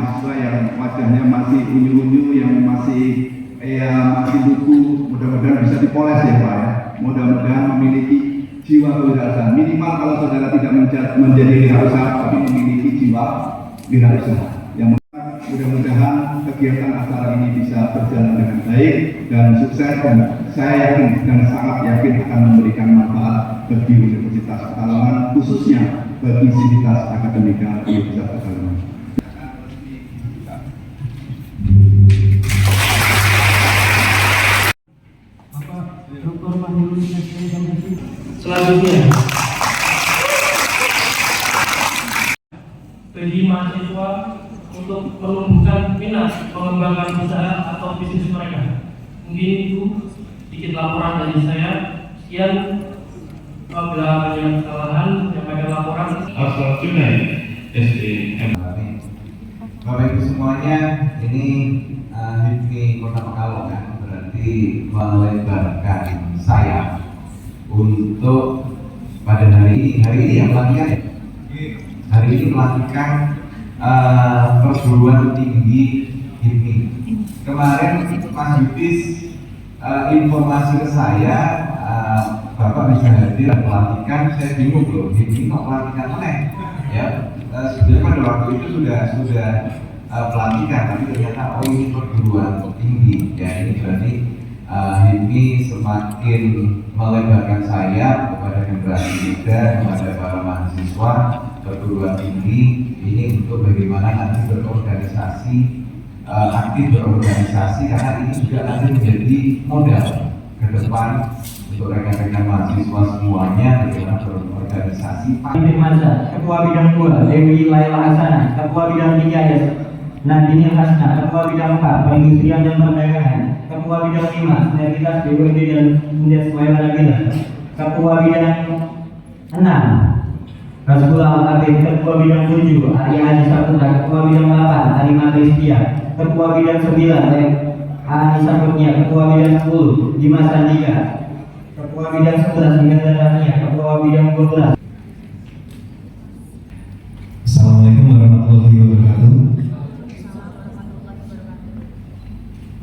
mahasiswa yang wajahnya masih unyu-unyu, yang masih lugu, mudah-mudahan bisa dipoles ya Pak ya. Mudah-mudahan memiliki jiwa kewirausahaan. Minimal kalau saudara tidak menjadi wirausaha, tapi memiliki jiwa wirausaha. Yang mudah-mudahan kegiatan acara ini bisa berjalan dengan baik dan sukses, dan saya yakin dan sangat yakin akan memberikan manfaat bagi Universitas Pekalongan, khususnya bagi Sivitas Akademika Universitas Pekalongan. Selanjutnya, bagi mahasiswa untuk menumbuhkan minat mengembangkan usaha atau bisnis mereka. Mungkin itu sedikit laporan dari saya. Sekian, apabila ada yang kesalahan, menyampaikan laporan. Asal Junai SDM. Bapak Ibu semuanya, ini HIPMI Kota Pekalongan berarti melebarkan sayap untuk pada hari ini yang melanjutkan ya? Hari ini melanjutkan perguruan tinggi HIPMI. Kemarin Mas Yudis informasi ke saya, Bapak bisa hadir pelantikan, saya bingung loh, HIPMI kok pelantikan aneh ya. Sebenarnya pada waktu itu sudah pelantikan, tapi ternyata ini perguruan tinggi ya. Ini berarti HIPMI semakin melebarkan sayap kepada generasi muda, kepada para mahasiswa perguruan tinggi ini untuk bagaimana nanti berorganisasi, aktif berorganisasi, karena ini juga nanti menjadi modal ke depan untuk rekan-rekan mahasiswa semuanya bagaimana berorganisasi. Firmansyah, Ketua Bidang 2, Dewi Laila Hasanah, Ketua Bidang 3, Nadine Hasna, Ketua Bidang 4, Perindustrian dan Perdagangan, Ketua Bidang 5, Sinergitas BUMD dan Indeks Pelayanan Negara, Ketua Bidang 6, Rasul Al-Habib, Ketua Bidang 7, Arya Haji Saputra, Ketua Bidang 8, Arima Kristia, Ketua Bidang 9, Anissa Kurnia, Ketua Bidang 10, Dimas Andika, Ketua Bidang 11, Indah Rania, Ketua Bidang 12. Assalamualaikum warahmatullahi wabarakatuh.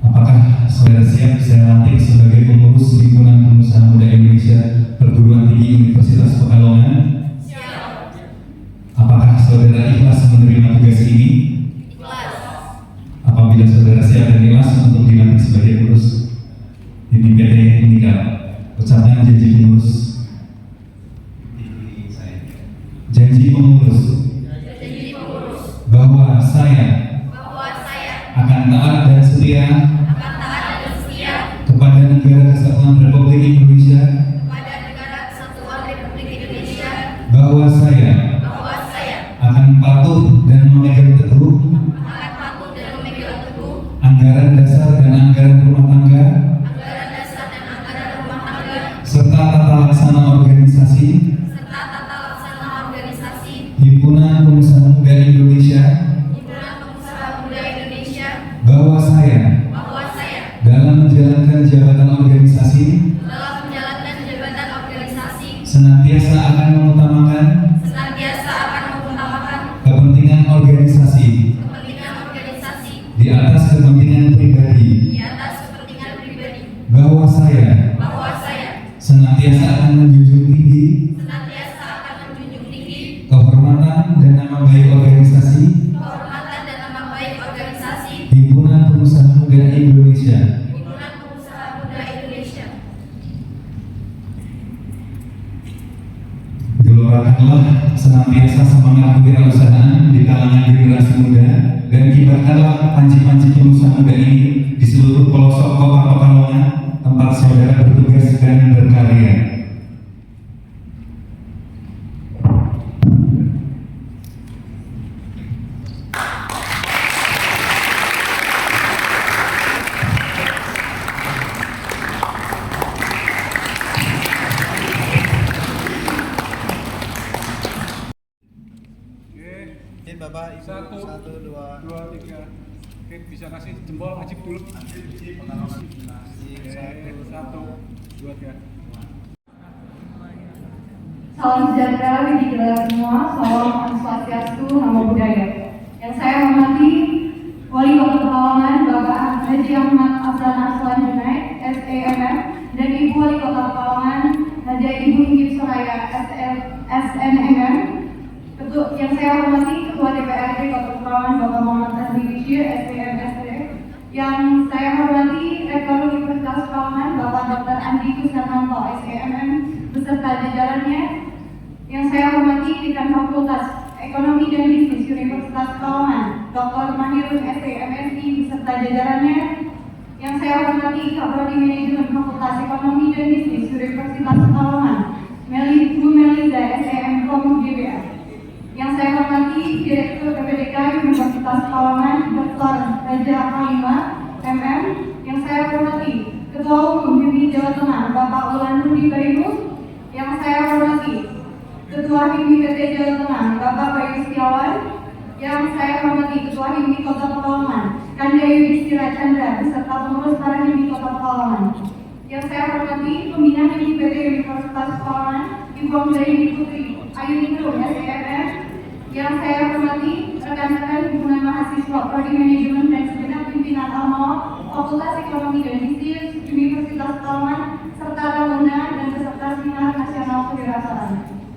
Apakah saudara siap saya lantik sebagai pengurus Himpunan Pengusaha Muda Indonesia Perguruan Tinggi Universitas Pekalongan? Siap. Apakah saudara ikhlas menerima tugas ini? Ikhlas. Apabila saudara siap dan ikhlas untuk dilantik sebagai pengurus HIPMI Unika, ucapan janji pengurus. Janji pengurus bahwa saya akan taat dan setia kepada Negara Kesatuan Republik Indonesia, bahwa saya akan patuh dan memegang teguh anggaran dasar dan anggaran rumah tangga serta tata laksana organisasi Himpunan Pengusaha Muda Indonesia, bahwa saya dalam menjalankan jabatan organisasi senantiasa akan mengutamakan kepentingan organisasi di atas kepentingan pribadi, bahwa saya senantiasa akan menjunjung tinggi kehormatan dan nama baik organisasi Himpunan Pengusaha Muda Indonesia. Gelorakanlah senantiasa semangat kewirausahaan di kalangan generasi muda, dan kibarkanlah panci-panci pengusaha muda ini di seluruh pelosok kota Pekalongan tempat saudara bertugas dan berkarya. Bapak, Ibu, 1, 2, 3. Oke, bisa kasih jempol ajib dulu. Ajib, 1, 2, 3. Salam sejahtera bagi kita semua, salam Om Swastiastu, Namo Buddhaya. Yang saya hormati Haji Ahmad Hasan Aslan Junaid, SEMM, dan Ibu Wali Kota Pekalongan, Haji Ibu Inggit Soraya, SNMM. Yang saya hormati Ketua DPRD Kota Pekalongan, Bapak Muhammad Azli Bishir, SPMSD. Yang saya hormati Rektor Universitas Pekalongan, Bapak Dr. Andi Kusnanto, SEMM, beserta jajarannya. Yang saya hormati Dekan Fakultas Ekonomi dan Bisnis Universitas Pekalongan, Dr. Mahirun SEMSI, beserta jajarannya. Yang saya hormati Kaprodi Manajemen Fakultas Ekonomi dan Bisnis Universitas Pekalongan, Bu Meliza SEM Kom GBA. Yang saya hormati Direktur PPDK Universitas Pekalongan, Dr. Raja Halimah MM. Yang saya hormati Ketua Umum HIMI Jawa Tengah, Bapak Ulan Rudi Perimus. Yang saya hormati Ketua HIMI PT Jawa Tengah, Bapak Bayu Setiawan. Yang saya hormati Ketua HIMI Kota Pekalongan, Kanda Yudhistira Chandra, beserta pengurus para HIMI Kota Pekalongan. Yang saya hormati Pembina HIMI PT Universitas Pekalongan, Ibu Anggraini Putri Ayu Ningrum, SEMM. Yang saya hormati rekan-rekan himpunan mahasiswa Prodi Manajemen dan segenap pimpinan Alma Fakultas Ekonomi dan Bisnis Universitas Pekalongan, serta tamunan dan peserta seminar nasional kewirausahaan.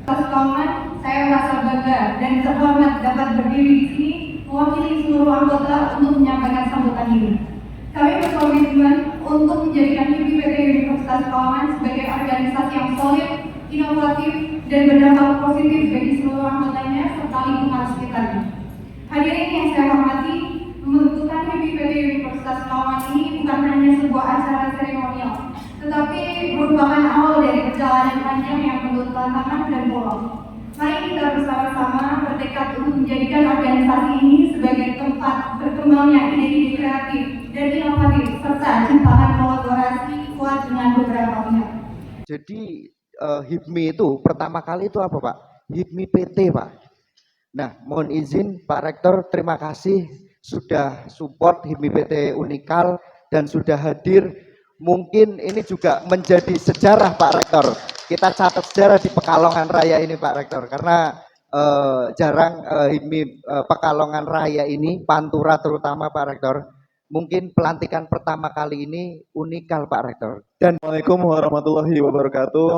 Pekalongan, saya merasa bangga dan terhormat dapat berdiri di sini mewakili seluruh anggota untuk menyampaikan sambutan ini. Kami berkomitmen untuk menjadikan HIMI PT Universitas Pekalongan sebagai organisasi yang solid, inovatif, dan berdampak positif bagi seluruh anggotanya serta lingkungan sekitarnya. Hadirin yang saya hormati, pembentukan HIMI PT Universitas Pekalongan ini bukan hanya sebuah acara seremonial, tetapi merupakan awal dari perjalanan panjang yang penuh tantangan dan peluang. Mari kita bersama-sama bertekad untuk menjadikan organisasi ini sebagai tempat berkembangnya ide-ide kreatif dan inovatif serta ciptaan kolaborasi kuat dengan beberapa pihak. Jadi HIPMI itu pertama kali itu apa Pak? HIPMI PT Pak. Nah, mohon izin Pak Rektor, terima kasih sudah support HIPMI PT Unikal dan sudah hadir. Mungkin ini juga menjadi sejarah Pak Rektor. Kita catat sejarah di Pekalongan Raya ini Pak Rektor, karena jarang HIPMI Pekalongan Raya ini, Pantura terutama Pak Rektor, mungkin pelantikan pertama kali ini Unikal Pak Rektor. Dan Assalamualaikum warahmatullahi wabarakatuh.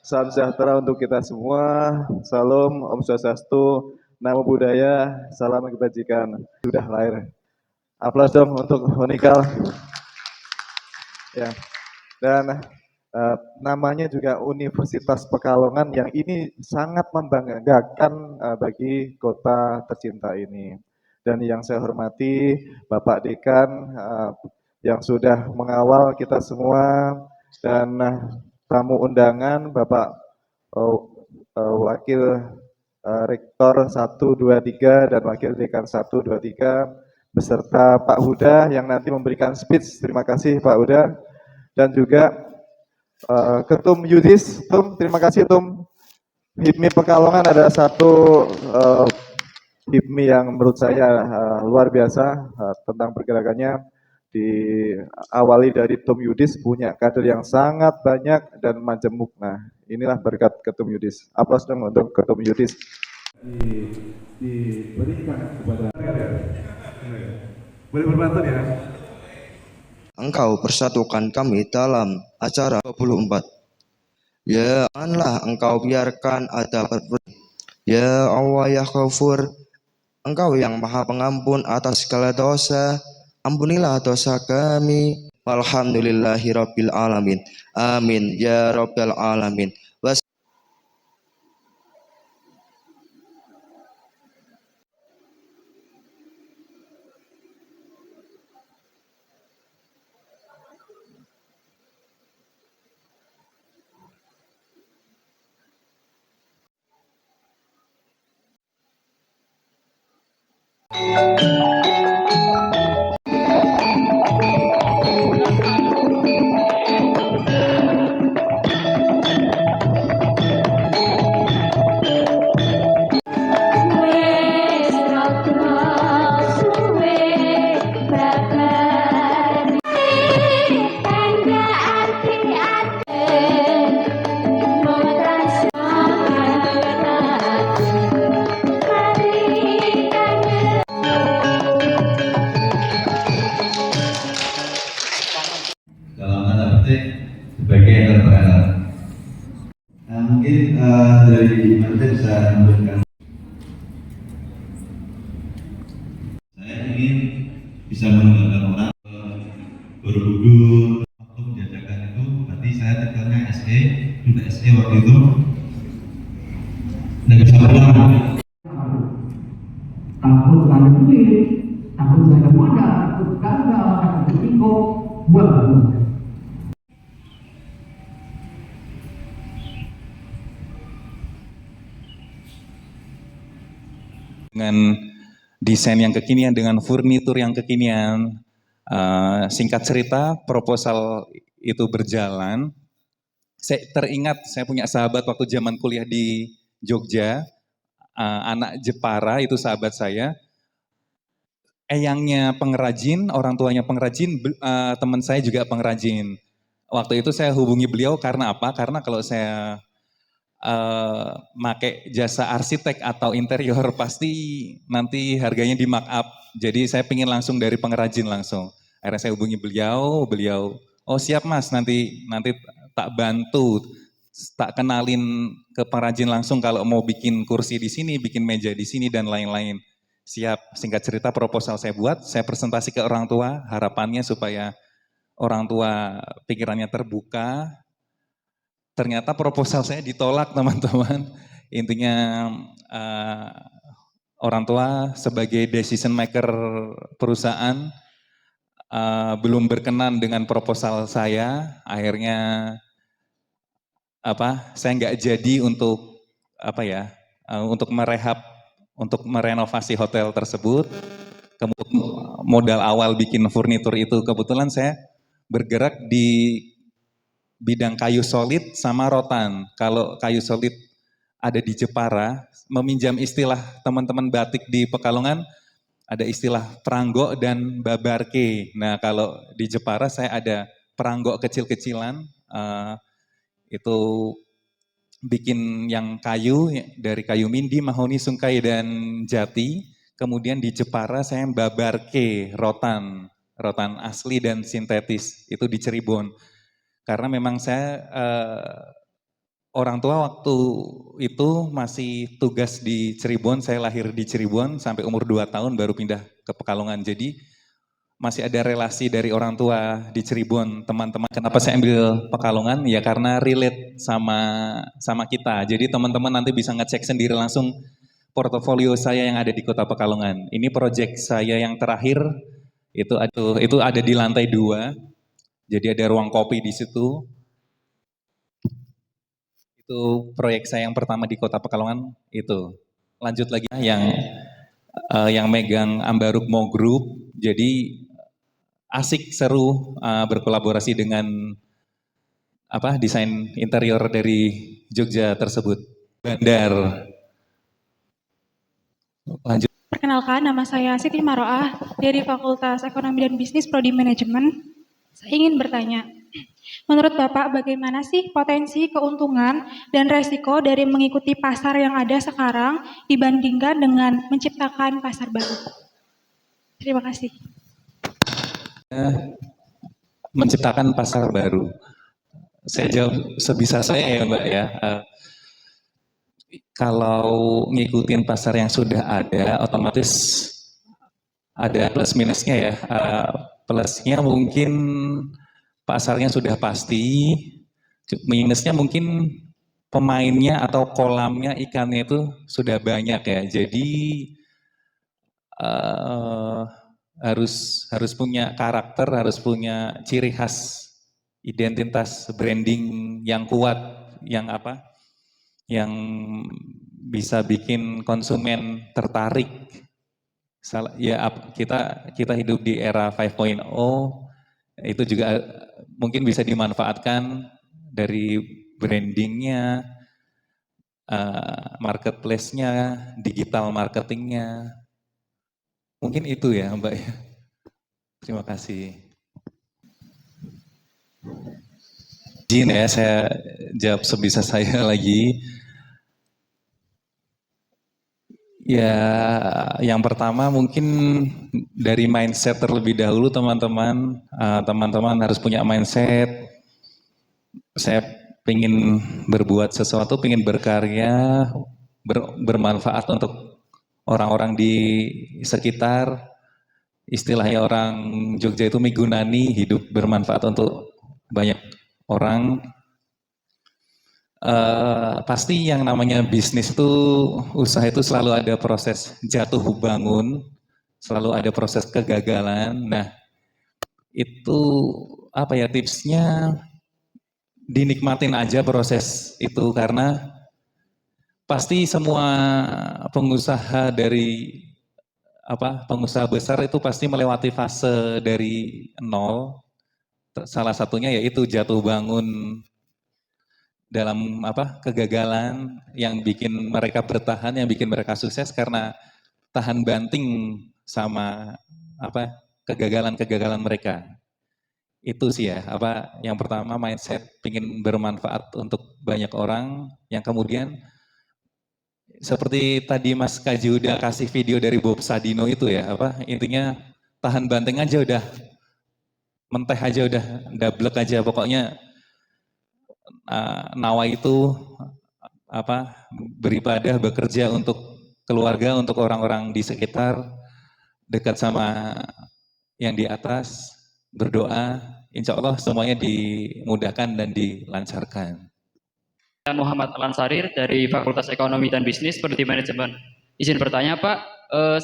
Salam sejahtera untuk kita semua. Salam, Om Swastiastu, Namo Buddhaya, salam kebajikan. Sudah lahir. Aplaus dong untuk Unikal. Ya. Dan namanya juga Universitas Pekalongan yang ini sangat membanggakan bagi kota tercinta ini. Dan yang saya hormati Bapak Dekan yang sudah mengawal kita semua, dan tamu undangan Bapak Wakil Rektor 123 dan Wakil Dekan 123 beserta Pak Huda yang nanti memberikan speech. Terima kasih Pak Huda. Dan juga Ketum Yudis, terima kasih Tum. HIPMI Pekalongan ada satu HIPMI yang menurut saya luar biasa tentang pergerakannya. Diawali dari Tum Yudis, punya kader yang sangat banyak dan majemuk. Nah, inilah berkat Ketum Yudis. Aplaus dong untuk Ketum Yudis. Diberikan kepada boleh berbantu ya. Engkau persatukan kami dalam acara 24. Ya janganlah engkau biarkan ada Ya Allah ya Ghafur, engkau yang maha pengampun atas segala dosa, ampunilah dosa kami. Alhamdulillahirabbil alamin. Amin ya rabbal alamin. dari Mante bisa memberikan. Saya ingin bisa mengembangkan orang Borobudur waktu menjajakan itu, berarti saya titelnya SE, sudah SE waktu itu, dan bisa pulang. Takut gak ada duit, takut gak ada modal, takut gagal, takut risiko, buat apa? Dengan desain yang kekinian, dengan furnitur yang kekinian. Singkat cerita, proposal itu berjalan. Saya teringat, saya punya sahabat waktu zaman kuliah di Jogja, anak Jepara, itu sahabat saya. Eyangnya pengrajin, orang tuanya pengrajin, teman saya juga pengrajin. Waktu itu saya hubungi beliau karena apa? Karena kalau saya make jasa arsitek atau interior pasti nanti harganya di markup. Jadi saya pingin langsung dari pengrajin langsung. Akhirnya saya hubungi beliau, oh siap mas, nanti tak bantu, tak kenalin ke pengrajin langsung kalau mau bikin kursi di sini, bikin meja di sini dan lain-lain. Siap, singkat cerita proposal saya buat, saya presentasi ke orang tua, harapannya supaya orang tua pikirannya terbuka. Ternyata proposal saya ditolak teman-teman. Intinya orang tua sebagai decision maker perusahaan belum berkenan dengan proposal saya. Akhirnya saya nggak jadi untuk untuk merehab, untuk merenovasi hotel tersebut. Kemudian modal awal bikin furnitur itu kebetulan saya bergerak di bidang kayu solid sama rotan. Kalau kayu solid ada di Jepara, meminjam istilah teman-teman batik di Pekalongan, ada istilah peranggok dan babarke. Nah kalau di Jepara saya ada peranggok kecil-kecilan, itu bikin yang kayu, dari kayu mindi, mahoni, sungkai, dan jati. Kemudian di Jepara saya babarke, rotan asli dan sintetis, itu di Cirebon. Karena memang saya orang tua waktu itu masih tugas di Cirebon, saya lahir di Cirebon sampai umur 2 tahun baru pindah ke Pekalongan. Jadi masih ada relasi dari orang tua di Cirebon, teman-teman. Kenapa saya ambil Pekalongan? Ya karena relate sama kita. Jadi teman-teman nanti bisa ngecek sendiri langsung portofolio saya yang ada di Kota Pekalongan. Ini proyek saya yang terakhir, itu ada di lantai 2. Jadi ada ruang kopi di situ. Itu proyek saya yang pertama di Kota Pekalongan itu. Lanjut lagi yang megang Ambarukmo Group. Jadi asik, seru berkolaborasi dengan desain interior dari Jogja tersebut. Bandar. Lanjut. Perkenalkan, nama saya Siti Maroah dari Fakultas Ekonomi dan Bisnis Prodi Manajemen. Saya ingin bertanya, menurut Bapak bagaimana sih potensi keuntungan dan resiko dari mengikuti pasar yang ada sekarang dibandingkan dengan menciptakan pasar baru? Terima kasih. Menciptakan pasar baru. Saya jawab sebisa saya ya Mbak ya. Kalau ngikutin pasar yang sudah ada, otomatis ada plus minusnya ya. Plusnya mungkin pasarnya sudah pasti, minusnya mungkin pemainnya atau kolamnya ikannya itu sudah banyak ya. Jadi harus punya karakter, harus punya ciri khas, identitas branding yang kuat, yang bisa bikin konsumen tertarik. Ya kita hidup di era 5.0, itu juga mungkin bisa dimanfaatkan dari brandingnya, marketplace-nya, digital marketingnya. Mungkin itu ya Mbak ya. Terima kasih. Izin ya saya jawab sebisa saya lagi. Ya, yang pertama mungkin dari mindset terlebih dahulu teman-teman. Teman-teman harus punya mindset. Saya pengen berbuat sesuatu, pengen berkarya, bermanfaat untuk orang-orang di sekitar. Istilahnya orang Jogja itu migunani, hidup bermanfaat untuk banyak orang. Pasti yang namanya bisnis itu, usaha itu selalu ada proses jatuh bangun, selalu ada proses kegagalan. Nah, itu apa ya tipsnya, dinikmatin aja proses itu, karena pasti semua pengusaha dari pengusaha besar itu pasti melewati fase dari nol. Salah satunya yaitu jatuh bangun dalam kegagalan yang bikin mereka bertahan, yang bikin mereka sukses karena tahan banting sama kegagalan-kegagalan mereka. Itu sih ya, yang pertama mindset pingin bermanfaat untuk banyak orang, yang kemudian seperti tadi Mas Kaji udah kasih video dari Bob Sadino itu ya, intinya tahan banting aja udah, menteh aja udah, dablek aja pokoknya. Nawa itu beribadah, bekerja untuk keluarga, untuk orang-orang di sekitar, dekat sama yang di atas, berdoa, insya Allah semuanya dimudahkan dan dilancarkan. Muhammad Al-Ansarir dari Fakultas Ekonomi dan Bisnis Prodi Manajemen. Izin bertanya Pak,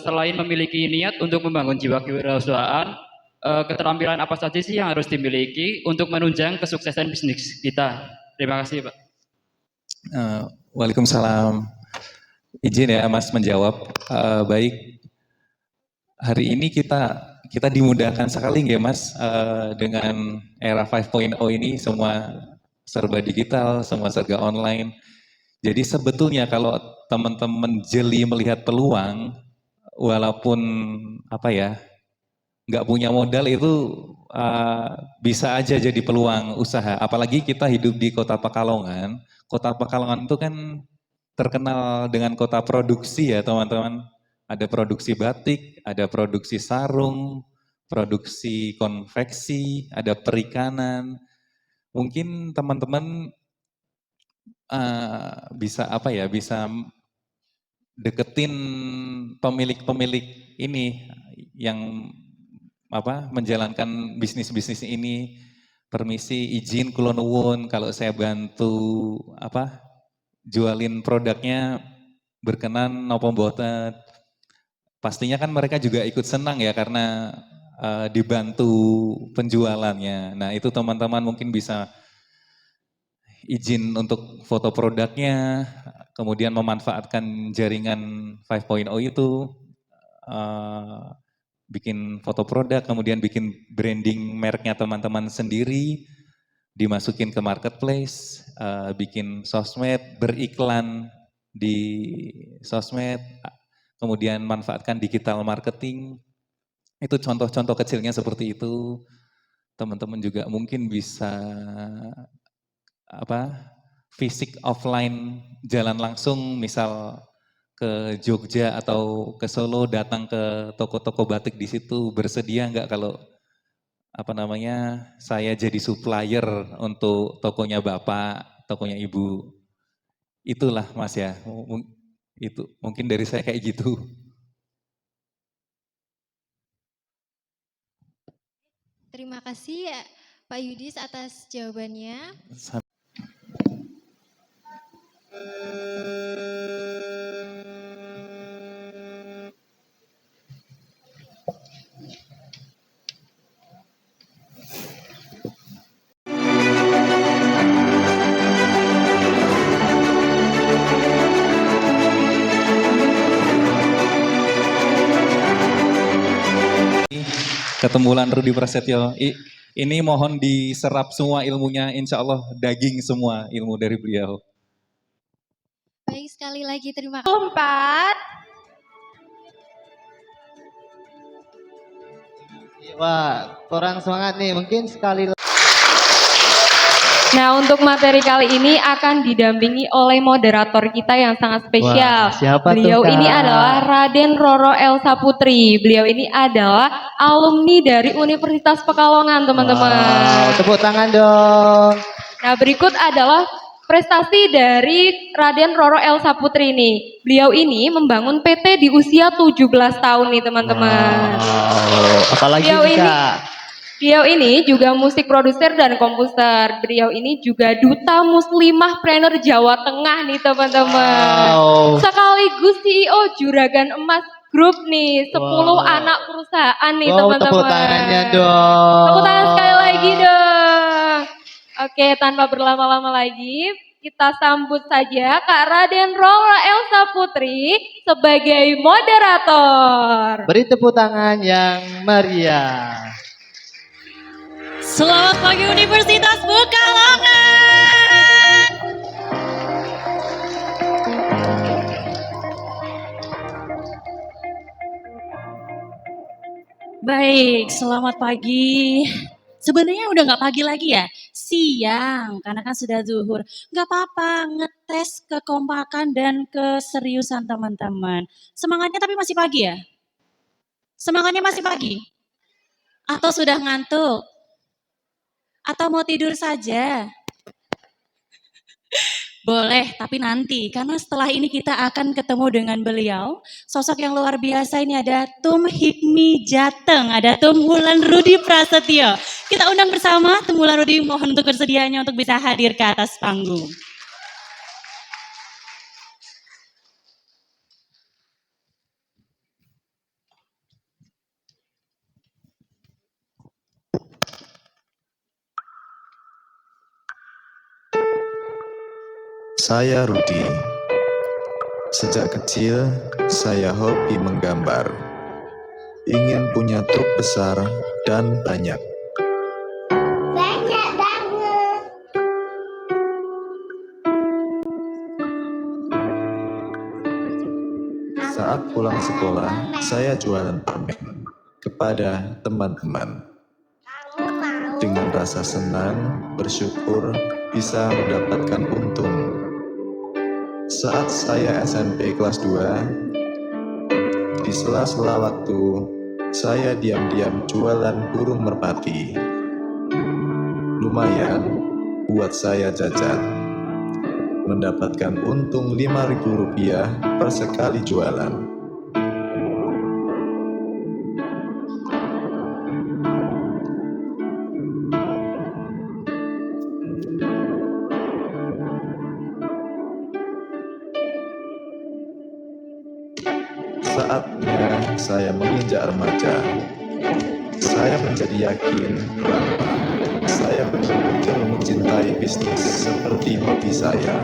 selain memiliki niat untuk membangun jiwa kewirausahaan, keterampilan apa saja sih yang harus dimiliki untuk menunjang kesuksesan bisnis kita? Terima kasih Pak. Waalaikumsalam. Izin ya Mas menjawab. Baik, hari ini kita dimudahkan sekali nggak Mas, dengan era 5.0 ini, semua serba digital, semua serba online. Jadi sebetulnya kalau teman-teman jeli melihat peluang, walaupun nggak punya modal itu bisa aja jadi peluang usaha. Apalagi kita hidup di Kota Pekalongan. Kota Pekalongan itu kan terkenal dengan kota produksi ya teman-teman. Ada produksi batik, ada produksi sarung, produksi konveksi, ada perikanan. Mungkin teman-teman bisa bisa deketin pemilik-pemilik ini yang menjalankan bisnis-bisnis ini. Permisi, izin kula nuwun kalau saya bantu jualin produknya, berkenan napa mboten. Pastinya kan mereka juga ikut senang ya karena dibantu penjualannya. Nah itu teman-teman mungkin bisa izin untuk foto produknya, kemudian memanfaatkan jaringan 5.0 itu, bikin foto produk, kemudian bikin branding mereknya teman-teman sendiri, dimasukin ke marketplace, bikin sosmed, beriklan di sosmed, kemudian manfaatkan digital marketing. Itu contoh-contoh kecilnya seperti itu. Teman-teman juga mungkin bisa fisik offline, jalan langsung, misal ke Jogja atau ke Solo, datang ke toko-toko batik di situ, bersedia nggak kalau saya jadi supplier untuk tokonya Bapak, tokonya Ibu. Itulah Mas ya, itu mungkin dari saya kayak gitu. Terima kasih ya, Pak Yudis atas jawabannya. Ketemulan Rudi Prasetyo. Ini mohon diserap semua ilmunya, insya Allah daging semua ilmu dari beliau. Baik, sekali lagi terima kasih. 4. Wah, kurang semangat nih, mungkin sekali lagi. Nah, untuk materi kali ini akan didampingi oleh moderator kita yang sangat spesial. Wah, siapa beliau tuh, Kak? ini adalah Raden Roro Elsa Putri. Beliau ini adalah alumni dari Universitas Pekalongan, teman-teman. Wow, tepuk tangan dong. Nah, berikut adalah prestasi dari Raden Roro Elsa Putri ini. Beliau ini membangun PT di usia 17 tahun nih teman-teman. Apalagi Beliau ini juga musik produser dan komposer. Beliau ini juga duta muslimah planner Jawa Tengah nih teman-teman. Sekaligus CEO Juragan Emas Group nih, 10 anak perusahaan nih teman-teman. Tepuk tangannya dong. Tepuk tangan sekali lagi dong. Oke, tanpa berlama-lama lagi, kita sambut saja Kak Raden Roro Elsa Putri sebagai moderator. Beri tepuk tangan yang meriah. Selamat pagi Universitas Pekalongan. Baik, selamat pagi. Sebenarnya udah nggak pagi lagi ya, siang karena kan sudah zuhur. Nggak apa-apa, ngetes kekompakan dan keseriusan teman-teman. Semangatnya tapi masih pagi ya? Semangatnya masih pagi? Atau sudah ngantuk? Atau mau tidur saja? Boleh, tapi nanti. Karena setelah ini kita akan ketemu dengan beliau. Sosok yang luar biasa ini ada Tum Hipmi Jateng. Ada Tum Wulan Rudi Prasetyo. Kita undang bersama Tum Wulan Rudi, mohon untuk bersedianya untuk bisa hadir ke atas panggung. Saya Rudi. Sejak kecil, saya hobi menggambar. Ingin punya truk besar dan banyak. Banyak banget. Saat pulang sekolah, saya jualan permen kepada teman-teman. Dengan rasa senang, bersyukur bisa mendapatkan untung. Saat saya SMP kelas 2, di sela-sela waktu, saya diam-diam jualan burung merpati. Lumayan buat saya jajan. Mendapatkan untung Rp5.000 per sekali jualan. Saatnya saya menginjak remaja. Saya menjadi yakin bahwa saya betul-betul mencintai bisnis seperti hobi saya.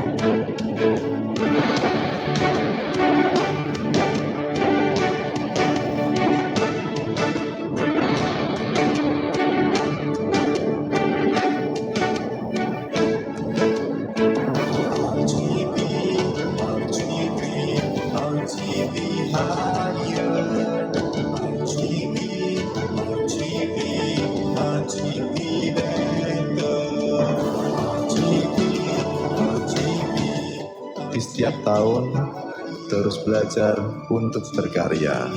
Di setiap tahun terus belajar untuk berkarya.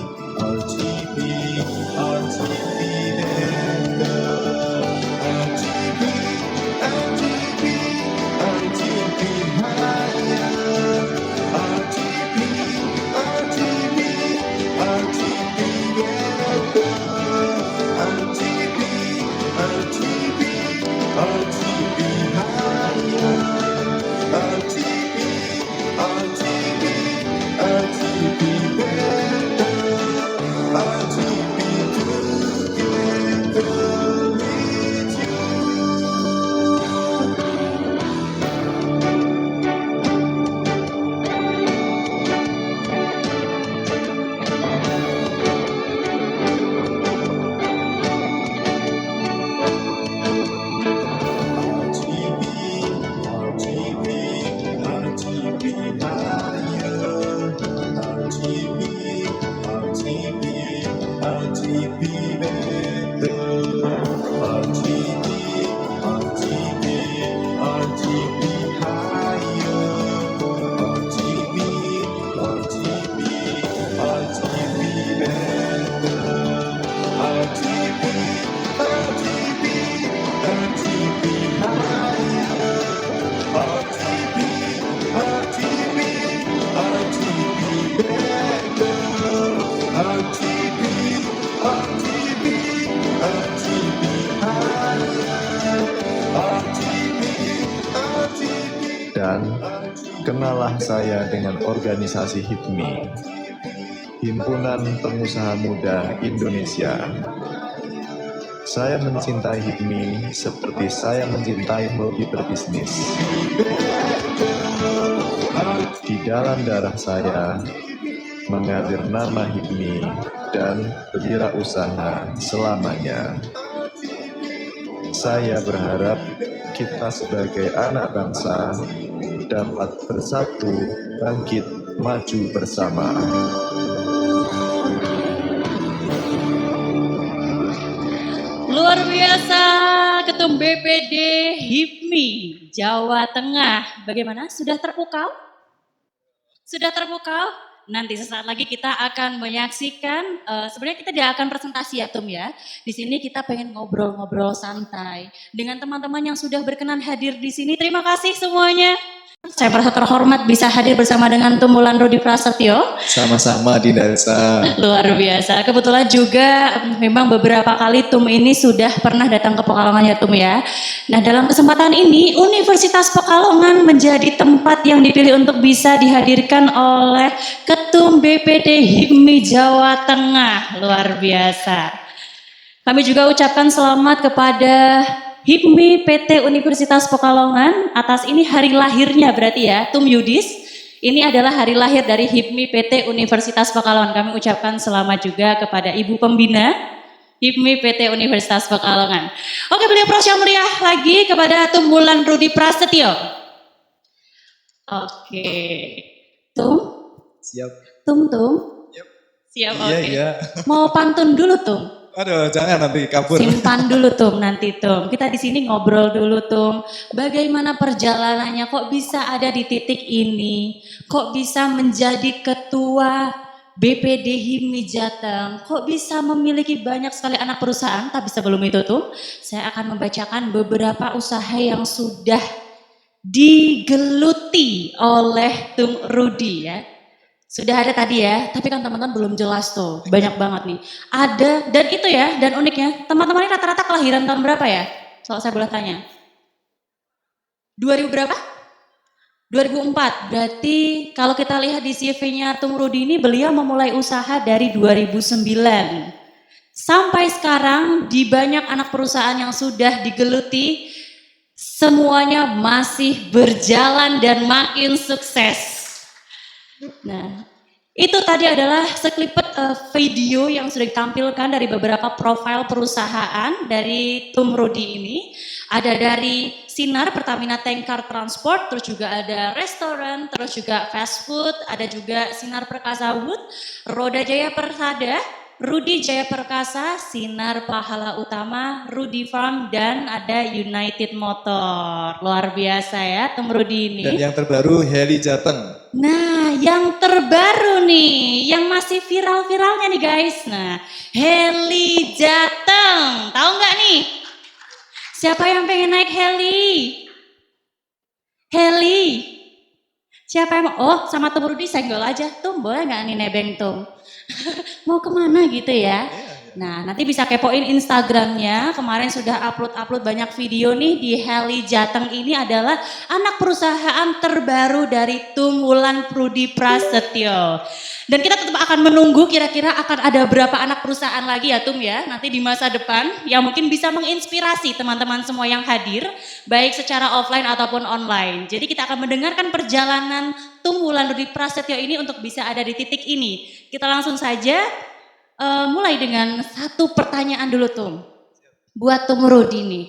kenallah saya dengan organisasi HIPMI, Himpunan Pengusaha Muda Indonesia. Saya mencintai HIPMI seperti saya mencintai hobi berbisnis. Di dalam darah saya mengalir nama HIPMI dan berwirausaha selamanya. Saya berharap kita sebagai anak bangsa dapat bersatu, bangkit, maju bersama. Luar biasa, Ketum BPD HIPMI Jawa Tengah. Bagaimana? Sudah terpukau? Sudah terpukau? Nanti sesaat lagi kita akan menyaksikan, sebenarnya kita tidak akan presentasi ya Tum ya. Di sini kita pengen ngobrol-ngobrol santai dengan teman-teman yang sudah berkenan hadir di sini. Terima kasih semuanya. Saya merasa terhormat bisa hadir bersama dengan Tum Wulan Rudi Prasetyo. Sama-sama Dinda. Luar biasa. Kebetulan juga memang beberapa kali Tum ini sudah pernah datang ke Pekalongan ya Tum ya. Nah dalam kesempatan ini Universitas Pekalongan menjadi tempat yang dipilih untuk bisa dihadirkan oleh Ketum BPD HIPMI Jawa Tengah. Luar biasa. Kami juga ucapkan selamat kepada HIPMI PT Universitas Pekalongan atas ini hari lahirnya berarti ya Tum Yudis. Ini adalah hari lahir dari HIPMI PT Universitas Pekalongan. Kami ucapkan selamat juga kepada Ibu Pembina HIPMI PT Universitas Pekalongan. Oke, beliau proses yang meriah lagi kepada Tum Wulan Rudi Prasetyo. Oke, Tum. Siap. Tum. Siap, oke. Iya. Mau pantun dulu Tum. Aduh, jangan nanti kabur. Simpan dulu Tum, nanti Tum. Kita di sini ngobrol dulu Tum. Bagaimana perjalanannya kok bisa ada di titik ini? Kok bisa menjadi ketua BPD HIPMI Jateng? Kok bisa memiliki banyak sekali anak perusahaan? Tapi sebelum itu Tum, saya akan membacakan beberapa usaha yang sudah digeluti oleh Tum Rudi ya. Sudah ada tadi ya, tapi kan teman-teman belum jelas tuh, banyak banget nih. Ada, dan itu ya, dan uniknya, teman-teman ini rata-rata kelahiran tahun berapa ya? Kalau saya boleh tanya. 2000 berapa? 2004, berarti kalau kita lihat di CV-nya Tum Rudi ini, beliau memulai usaha dari 2009. Sampai sekarang, di banyak anak perusahaan yang sudah digeluti, semuanya masih berjalan dan makin sukses. Nah, itu tadi adalah sekelipet video yang sudah ditampilkan dari beberapa profil perusahaan dari Tum Rudi ini. Ada dari Sinar Pertamina Tankar Transport, terus juga ada restoran, terus juga fast food, ada juga Sinar Perkasa Wood, Roda Jaya Persada, Rudi Jaya Perkasa, Sinar Pahala Utama, Rudi Farm, dan ada United Motor. Luar biasa ya Tum Rudi ini. Dan yang terbaru Heli Jateng. Nah, yang terbaru nih, yang masih viral-viralnya nih guys. Nah, Heli Jateng. Tahu nggak nih? Siapa yang pengen naik heli? Heli. Siapa yang mau? Oh, sama Tum Rudi senggol aja. Tum, boleh nggak nih nebeng Tum? Mau kemana gitu ya? Nah, nanti bisa kepoin Instagramnya. Kemarin sudah upload banyak video nih di Heli Jateng. Ini adalah anak perusahaan terbaru dari Tum Wulan Rudi Prasetyo. Dan kita tetap akan menunggu kira-kira akan ada berapa anak perusahaan lagi ya Tum ya. Nanti di masa depan yang mungkin bisa menginspirasi teman-teman semua yang hadir. Baik secara offline ataupun online. Jadi kita akan mendengarkan perjalanan Tum Wulan Rudi Prasetyo ini untuk bisa ada di titik ini. Kita langsung saja mulai dengan satu pertanyaan dulu Tum. Buat Tum Rudi nih.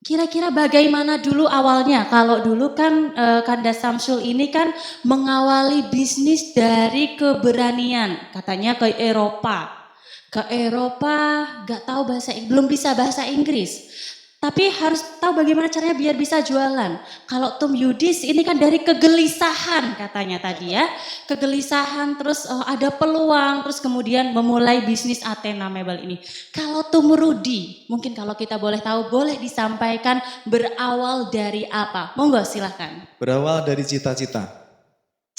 Kira-kira bagaimana dulu awalnya? Kalau dulu kan Kandas Samsul ini kan mengawali bisnis dari keberanian. Katanya ke Eropa. Ke Eropa gak tahu belum bisa bahasa Inggris. Tapi harus tahu bagaimana caranya biar bisa jualan. Kalau Tum Yudis ini kan dari kegelisahan katanya tadi ya. Kegelisahan terus ada peluang terus kemudian memulai bisnis Athena Mebel ini. Kalau Tum Rudi mungkin kalau kita boleh tahu boleh disampaikan berawal dari apa? Monggo silahkan. Berawal dari cita-cita.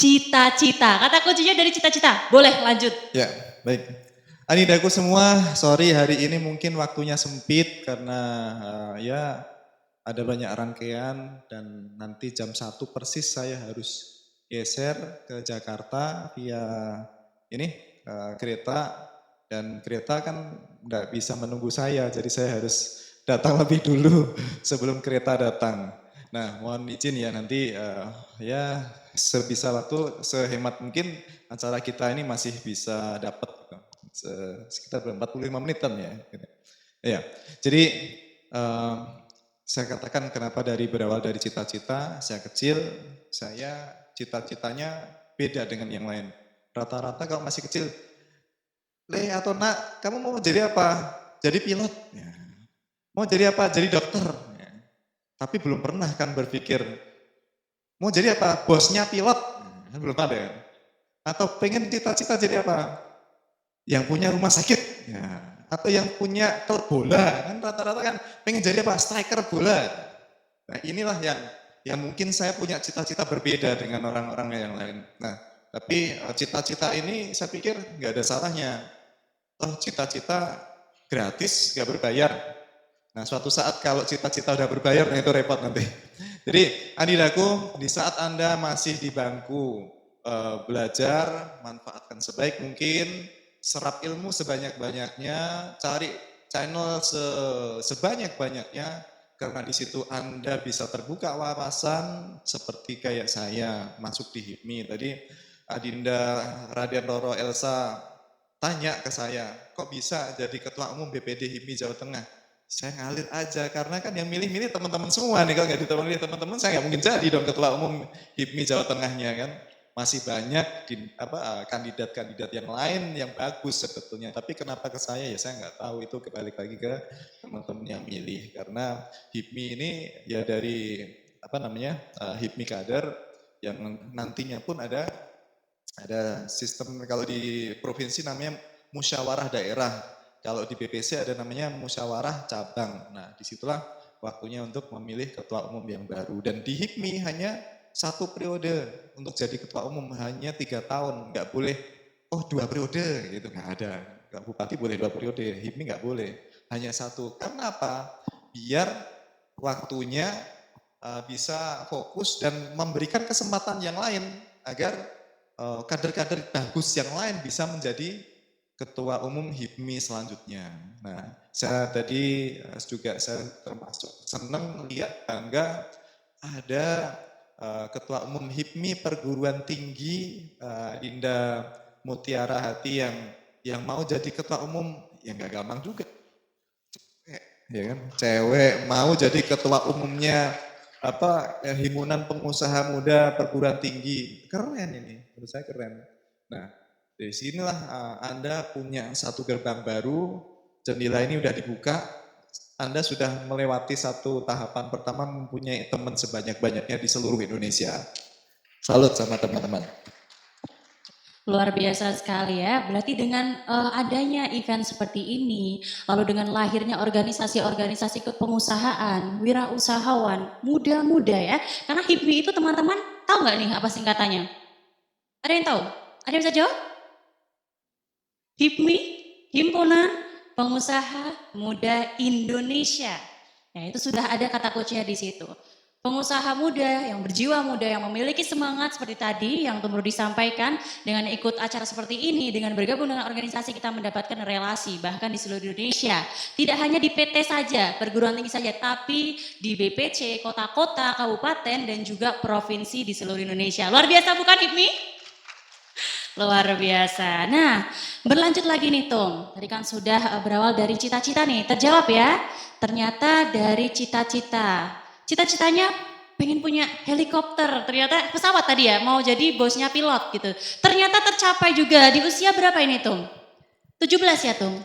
Cita-cita. Kata kuncinya dari cita-cita. Boleh lanjut. Ya, baik. Anidaku semua, sorry hari ini mungkin waktunya sempit karena ya ada banyak rangkaian dan nanti jam 1 persis saya harus geser ke Jakarta via ini kereta, dan kereta kan nggak bisa menunggu saya, jadi saya harus datang lebih dulu sebelum kereta datang. Nah, mohon izin ya nanti ya sebisa waktu, sehemat mungkin acara kita ini masih bisa dapat sekitar 45 menitan ya. Ya, jadi saya katakan kenapa berawal dari cita-cita. Saya kecil, saya cita-citanya beda dengan yang lain. Rata-rata kalau masih kecil, Le atau Nak, kamu mau jadi apa? Jadi pilot. Ya. Mau jadi apa? Jadi dokter. Ya. Tapi belum pernah kan berpikir, mau jadi apa? Bosnya pilot. Ya, belum ada kan? Atau pengen cita-cita jadi apa? Yang punya rumah sakit. Ya. Atau yang punya klub bola, kan rata-rata kan pengen jadi apa? Striker bola. Nah inilah yang mungkin saya punya cita-cita berbeda dengan orang-orang yang lain. Nah tapi cita-cita ini saya pikir nggak ada salahnya. Oh cita-cita gratis, nggak berbayar. Nah suatu saat kalau cita-cita udah berbayar, nah itu repot nanti. Jadi Adidaku, di saat Anda masih di bangku belajar, manfaatkan sebaik mungkin, serap ilmu sebanyak-banyaknya, cari channel sebanyak-banyaknya, karena di situ Anda bisa terbuka wawasan seperti kayak saya masuk di HIPMI. Tadi Adinda Raden Roro Elsa tanya ke saya, kok bisa jadi ketua umum BPD HIPMI Jawa Tengah? Saya ngalir aja, karena kan yang milih-milih teman-teman semua nih, kalau nggak ditemani teman-teman saya nggak mungkin jadi dong ketua umum HIPMI Jawa Tengahnya kan. Masih banyak kandidat-kandidat yang lain yang bagus sebetulnya. Tapi kenapa ke saya ya saya nggak tahu, itu balik lagi ke teman-teman yang milih. Karena HIPMI ini ya dari HIPMI kader yang nantinya pun ada sistem, kalau di provinsi namanya musyawarah daerah. Kalau di BPC ada namanya musyawarah cabang. Nah disitulah waktunya untuk memilih ketua umum yang baru. Dan di HIPMI hanya 1 periode untuk jadi ketua umum, hanya 3 tahun, nggak boleh 2 periode gitu, nggak ada. Bupati boleh 2 periode, HIPMI nggak boleh, hanya 1. Karena apa? Biar waktunya bisa fokus dan memberikan kesempatan yang lain agar kader-kader bagus yang lain bisa menjadi ketua umum HIPMI selanjutnya. Nah, saya tadi juga termasuk senang lihat bangga ada Ketua Umum HIPMI Perguruan Tinggi Dinda Mutiara Hati yang mau jadi ketua umum, ya nggak gampang juga, ya kan? Cewek mau jadi ketua umumnya Himpunan Pengusaha Muda Perguruan Tinggi, keren ini, menurut saya keren. Nah dari sinilah Anda punya satu gerbang baru, jendela ini udah dibuka. Anda sudah melewati satu tahapan pertama, mempunyai teman sebanyak-banyaknya di seluruh Indonesia. Salut sama teman-teman. Luar biasa sekali ya. Berarti dengan adanya event seperti ini, lalu dengan lahirnya organisasi-organisasi kepengusahaan, wirausahawan, muda-muda ya. Karena HIPMI itu teman-teman tahu nggak nih apa singkatannya? Ada yang tahu? Ada yang bisa jawab? HIPMI, Himpunan Pengusaha Muda Indonesia. Nah, itu sudah ada kata kuncinya di situ. Pengusaha muda yang berjiwa muda, yang memiliki semangat seperti tadi yang Tumru disampaikan, dengan ikut acara seperti ini, dengan bergabung dengan organisasi kita mendapatkan relasi bahkan di seluruh Indonesia. Tidak hanya di PT saja, perguruan tinggi saja, tapi di BPC, kota-kota, kabupaten dan juga provinsi di seluruh Indonesia. Luar biasa bukan HIPMI? Luar biasa. Nah, berlanjut lagi nih Tung. Tadi kan sudah berawal dari cita-cita nih. Terjawab ya. Ternyata dari cita-cita. Cita-citanya pengen punya helikopter. Ternyata pesawat tadi ya. Mau jadi bosnya pilot gitu. Ternyata tercapai juga. Di usia berapa ini Tung? 17 ya Tung?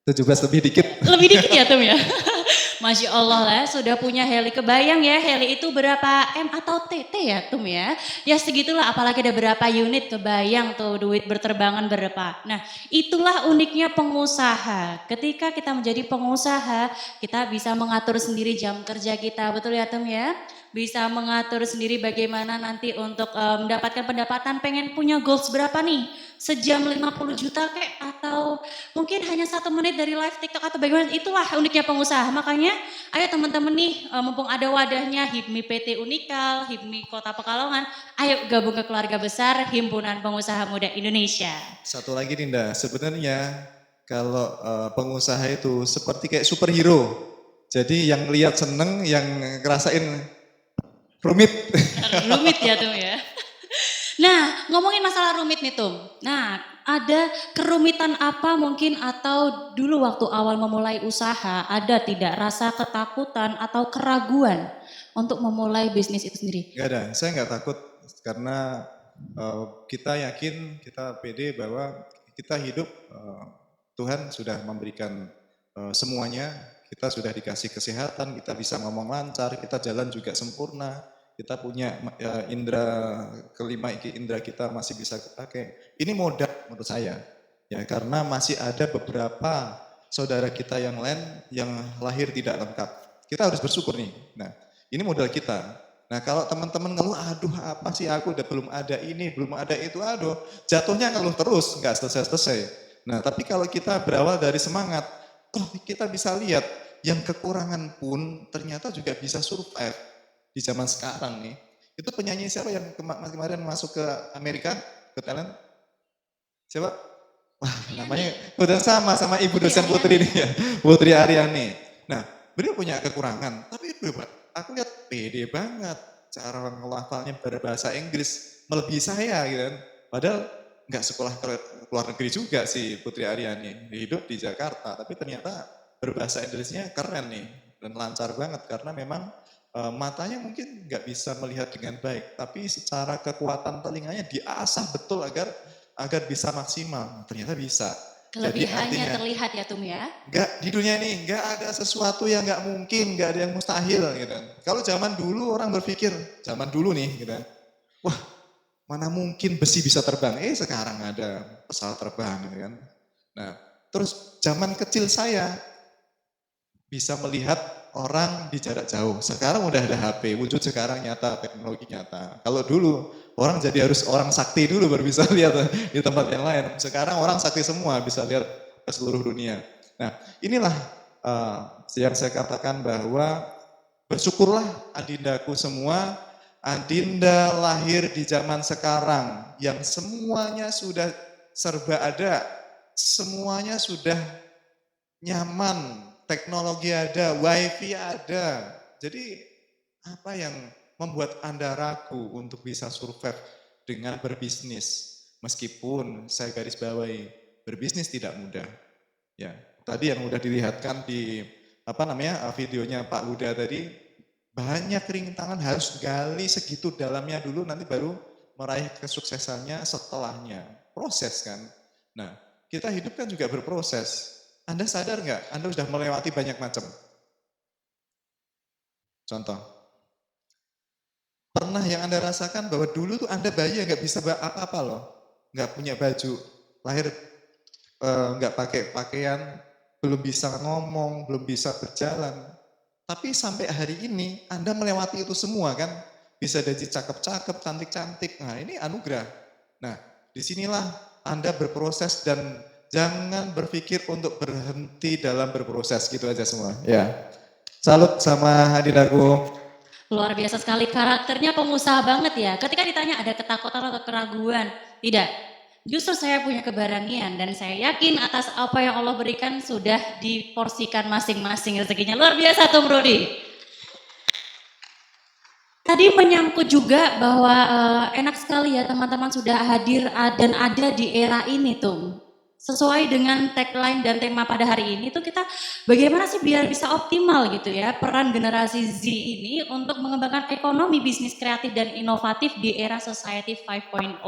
17 lebih dikit. Lebih dikit ya Tung ya? Masya Allah lah, sudah punya heli. Kebayang ya, heli itu berapa M atau TT ya Tum ya? Ya segitulah, apalagi ada berapa unit, kebayang tuh duit berterbangan berapa. Nah itulah uniknya pengusaha. Ketika kita menjadi pengusaha, kita bisa mengatur sendiri jam kerja kita, betul ya Tum ya? bisa mengatur sendiri bagaimana nanti untuk mendapatkan pendapatan, pengen punya goals berapa nih, sejam 50 juta kek, atau mungkin hanya 1 menit dari live TikTok atau bagaimana. Itulah uniknya pengusaha. Makanya ayo teman-teman nih, mumpung ada wadahnya HIPMI PT Unikal, HIPMI Kota Pekalongan, ayo gabung ke keluarga besar Himpunan Pengusaha Muda Indonesia. Satu lagi Dinda, sebenarnya kalau pengusaha itu seperti kayak superhero. Jadi yang lihat seneng, yang ngerasain rumit. Rumit ya Tum ya. Nah, ngomongin masalah rumit nih Tum. Nah, ada kerumitan apa mungkin atau dulu waktu awal memulai usaha ada tidak rasa ketakutan atau keraguan untuk memulai bisnis itu sendiri? Gak ada, saya nggak takut karena kita yakin, kita pede bahwa kita hidup, Tuhan sudah memberikan semuanya. Kita sudah dikasih kesehatan, kita bisa ngomong lancar, kita jalan juga sempurna, kita punya indera kelima, indera kita masih bisa pakai. Ini modal menurut saya, ya karena masih ada beberapa saudara kita yang lain yang lahir tidak lengkap. Kita harus bersyukur nih. Nah, ini modal kita. Nah, kalau teman-teman ngeluh, aduh apa sih aku udah belum ada ini, belum ada itu, aduh jatuhnya ngeluh terus, nggak selesai-selesai. Nah, tapi kalau kita berawal dari semangat, kita bisa lihat yang kekurangan pun ternyata juga bisa survive di zaman sekarang nih. Itu penyanyi siapa yang kemarin masuk ke Amerika, ke talent? Siapa? Wah, namanya udah sama Ibu dosen Putri ini ya, Putri Aryani. Nah, beliau punya kekurangan, tapi aku lihat pede banget cara ngelafalnya berbahasa Inggris melebihi saya gitu kan. Padahal nggak sekolah ke luar negeri juga sih Putri Aryani, hidup di Jakarta, tapi ternyata berbahasa Inggrisnya keren nih dan lancar banget karena memang matanya mungkin nggak bisa melihat dengan baik, tapi secara kekuatan telinganya diasah betul agar bisa maksimal. Ternyata bisa. Kelebihannya terlihat ya Tum ya? Nggak, di dunia ini nggak ada sesuatu yang nggak mungkin, nggak ada yang mustahil gitu. Kalau zaman dulu orang berpikir, zaman dulu nih gitu, wah mana mungkin besi bisa terbang? Sekarang ada pesawat terbang gitu kan. Nah, terus zaman kecil saya bisa melihat orang di jarak jauh. Sekarang udah ada HP, wujud sekarang nyata, teknologi nyata. Kalau dulu orang jadi harus orang sakti dulu baru bisa lihat di tempat yang lain. Sekarang orang sakti semua bisa lihat ke seluruh dunia. Nah, inilah yang saya katakan bahwa bersyukurlah adindaku semua. Adinda lahir di zaman sekarang yang semuanya sudah serba ada, semuanya sudah nyaman. Teknologi ada, wifi ada. Jadi apa yang membuat Anda ragu untuk bisa survive dengan berbisnis? Meskipun saya garis bawahi, berbisnis tidak mudah. Ya, tadi yang udah dilihatkan di videonya Pak Huda tadi, banyak rintangan harus gali segitu dalamnya dulu, nanti baru meraih kesuksesannya setelahnya. Proses kan. Nah, kita hidup kan juga berproses. Anda sadar nggak? Anda sudah melewati banyak macam. Contoh, pernah yang Anda rasakan bahwa dulu tuh Anda bayi nggak bisa apa-apa loh, nggak punya baju, lahir nggak pakai pakaian, belum bisa ngomong, belum bisa berjalan. Tapi sampai hari ini Anda melewati itu semua kan, bisa jadi cakep-cakep, cantik-cantik. Nah ini anugerah. Nah disinilah Anda berproses dan jangan berpikir untuk berhenti dalam berproses, gitu aja semua. Ya, salut sama hadiranku. Luar biasa sekali, karakternya pengusaha banget ya. Ketika ditanya ada ketakutan atau keraguan, tidak. Justru saya punya keberanian dan saya yakin atas apa yang Allah berikan sudah diporsikan masing-masing rezekinya. Luar biasa Tum Rudi. Tadi menyangkut juga bahwa enak sekali ya teman-teman sudah hadir dan ada di era ini Tum. Sesuai dengan tagline dan tema pada hari ini tuh kita bagaimana sih biar bisa optimal gitu ya peran generasi Z ini untuk mengembangkan ekonomi bisnis kreatif dan inovatif di era society 5.0.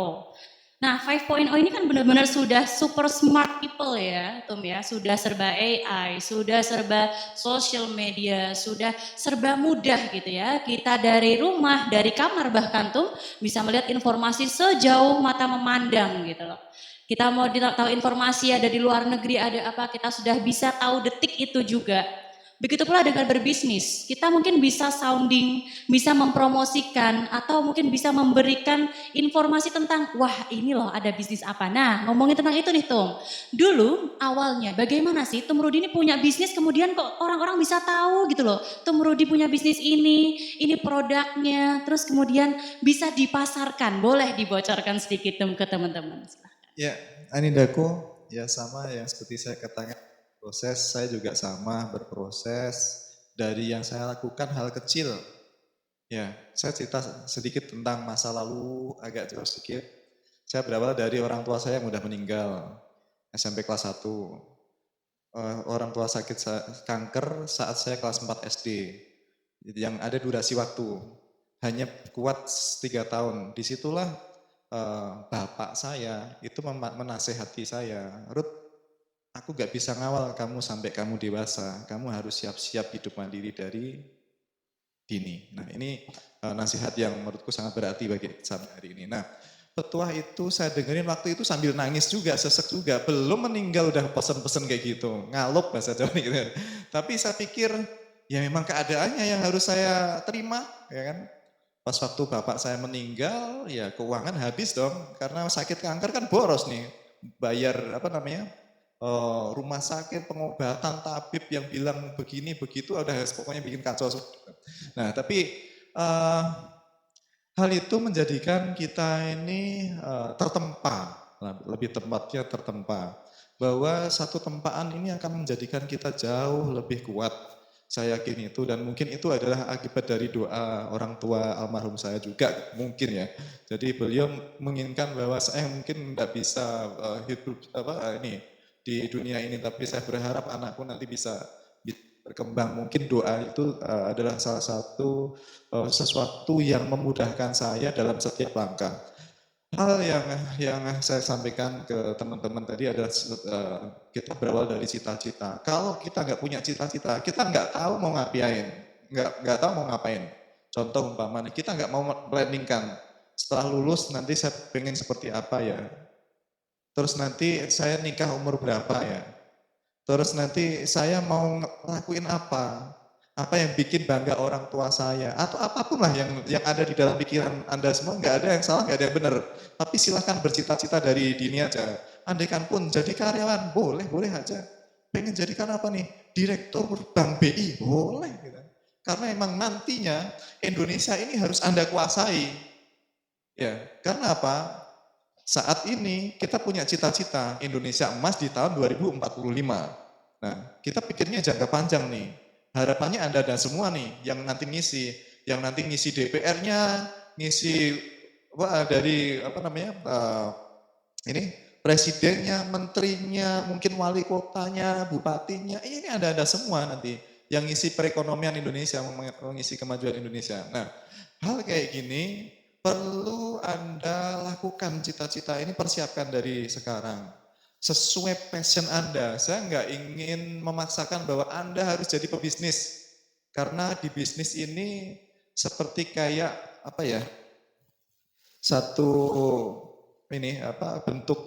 Nah 5.0 ini kan benar-benar sudah super smart people ya Tum ya, sudah serba AI, sudah serba social media, sudah serba mudah gitu ya. Kita dari rumah, dari kamar bahkan Tum bisa melihat informasi sejauh mata memandang gitu loh. Kita mau tahu informasi ada di luar negeri ada apa, kita sudah bisa tahu detik itu juga. Begitu pula dengan berbisnis, kita mungkin bisa sounding, bisa mempromosikan, atau mungkin bisa memberikan informasi tentang, wah ini loh ada bisnis apa. Nah, ngomongin tentang itu nih Tum. Dulu awalnya bagaimana sih Tum Rudi ini punya bisnis, kemudian kok orang-orang bisa tahu gitu loh. Tum Rudi punya bisnis ini produknya, terus kemudian bisa dipasarkan. Boleh dibocorkan sedikit Tum ke teman-teman. Ya, Anindaku, ya sama yang seperti saya katakan, proses saya juga sama, berproses dari yang saya lakukan hal kecil. Ya, saya cerita sedikit tentang masa lalu, agak jauh sedikit. Saya berawal dari orang tua saya yang udah meninggal, SMP kelas 1. Orang tua sakit kanker saat saya kelas 4 SD. Yang ada durasi waktu, hanya kuat 3 tahun. Disitulah bapak saya itu menasehati saya, Ruth, aku gak bisa ngawal kamu sampai kamu dewasa, kamu harus siap-siap hidup mandiri dari dini. Nah ini nasihat yang menurutku sangat berarti bagi sampai hari ini. Nah petuah itu saya dengerin waktu itu sambil nangis juga, sesek juga, belum meninggal udah pesen-pesen kayak gitu, ngalup bahasa Jawa gitu. Tapi saya pikir ya memang keadaannya yang harus saya terima, ya kan. Pas waktu bapak saya meninggal, ya keuangan habis dong, karena sakit kanker kan boros nih, bayar apa namanya, rumah sakit, pengobatan, tabib yang bilang begini begitu, udah pokoknya bikin kacau. Nah tapi hal itu menjadikan kita ini tertempa, lebih tepatnya tertempa, bahwa satu tempaan ini akan menjadikan kita jauh lebih kuat. Saya yakin itu, dan mungkin itu adalah akibat dari doa orang tua almarhum saya juga mungkin ya. Jadi beliau menginginkan bahwa saya mungkin tidak bisa hidup di dunia ini, tapi saya berharap anakku nanti bisa berkembang. Mungkin doa itu adalah salah satu sesuatu yang memudahkan saya dalam setiap langkah. Hal yang saya sampaikan ke teman-teman tadi adalah kita berawal dari cita-cita. Kalau kita nggak punya cita-cita, kita nggak tahu mau ngapain, nggak tahu mau ngapain. Contoh umpamanya kita nggak mau planningkan, setelah lulus nanti saya pengen seperti apa ya. Terus nanti saya nikah umur berapa ya. Terus nanti saya mau ngelakuin apa yang bikin bangga orang tua saya, atau apapun lah yang ada di dalam pikiran Anda semua, nggak ada yang salah, nggak ada yang benar. Tapi silahkan bercita-cita dari dini aja. Andaikan pun jadi karyawan, boleh aja. Pengen jadikan apa nih? Direktur Bank BI, boleh. Gitu. Karena emang nantinya Indonesia ini harus Anda kuasai. Ya, karena apa? Saat ini kita punya cita-cita Indonesia emas di tahun 2045. Nah, kita pikirnya jangka panjang nih. Harapannya Anda dan semua nih yang nanti ngisi DPR-nya, ngisi dari presidennya, menterinya, mungkin wali kotanya, bupatinya, ini Anda semua nanti yang ngisi perekonomian Indonesia, mengisi kemajuan Indonesia. Nah, hal kayak gini perlu Anda lakukan, cita-cita ini persiapkan dari sekarang. Sesuai passion Anda. Saya nggak ingin memaksakan bahwa Anda harus jadi pebisnis. Karena di bisnis ini seperti kayak satu bentuk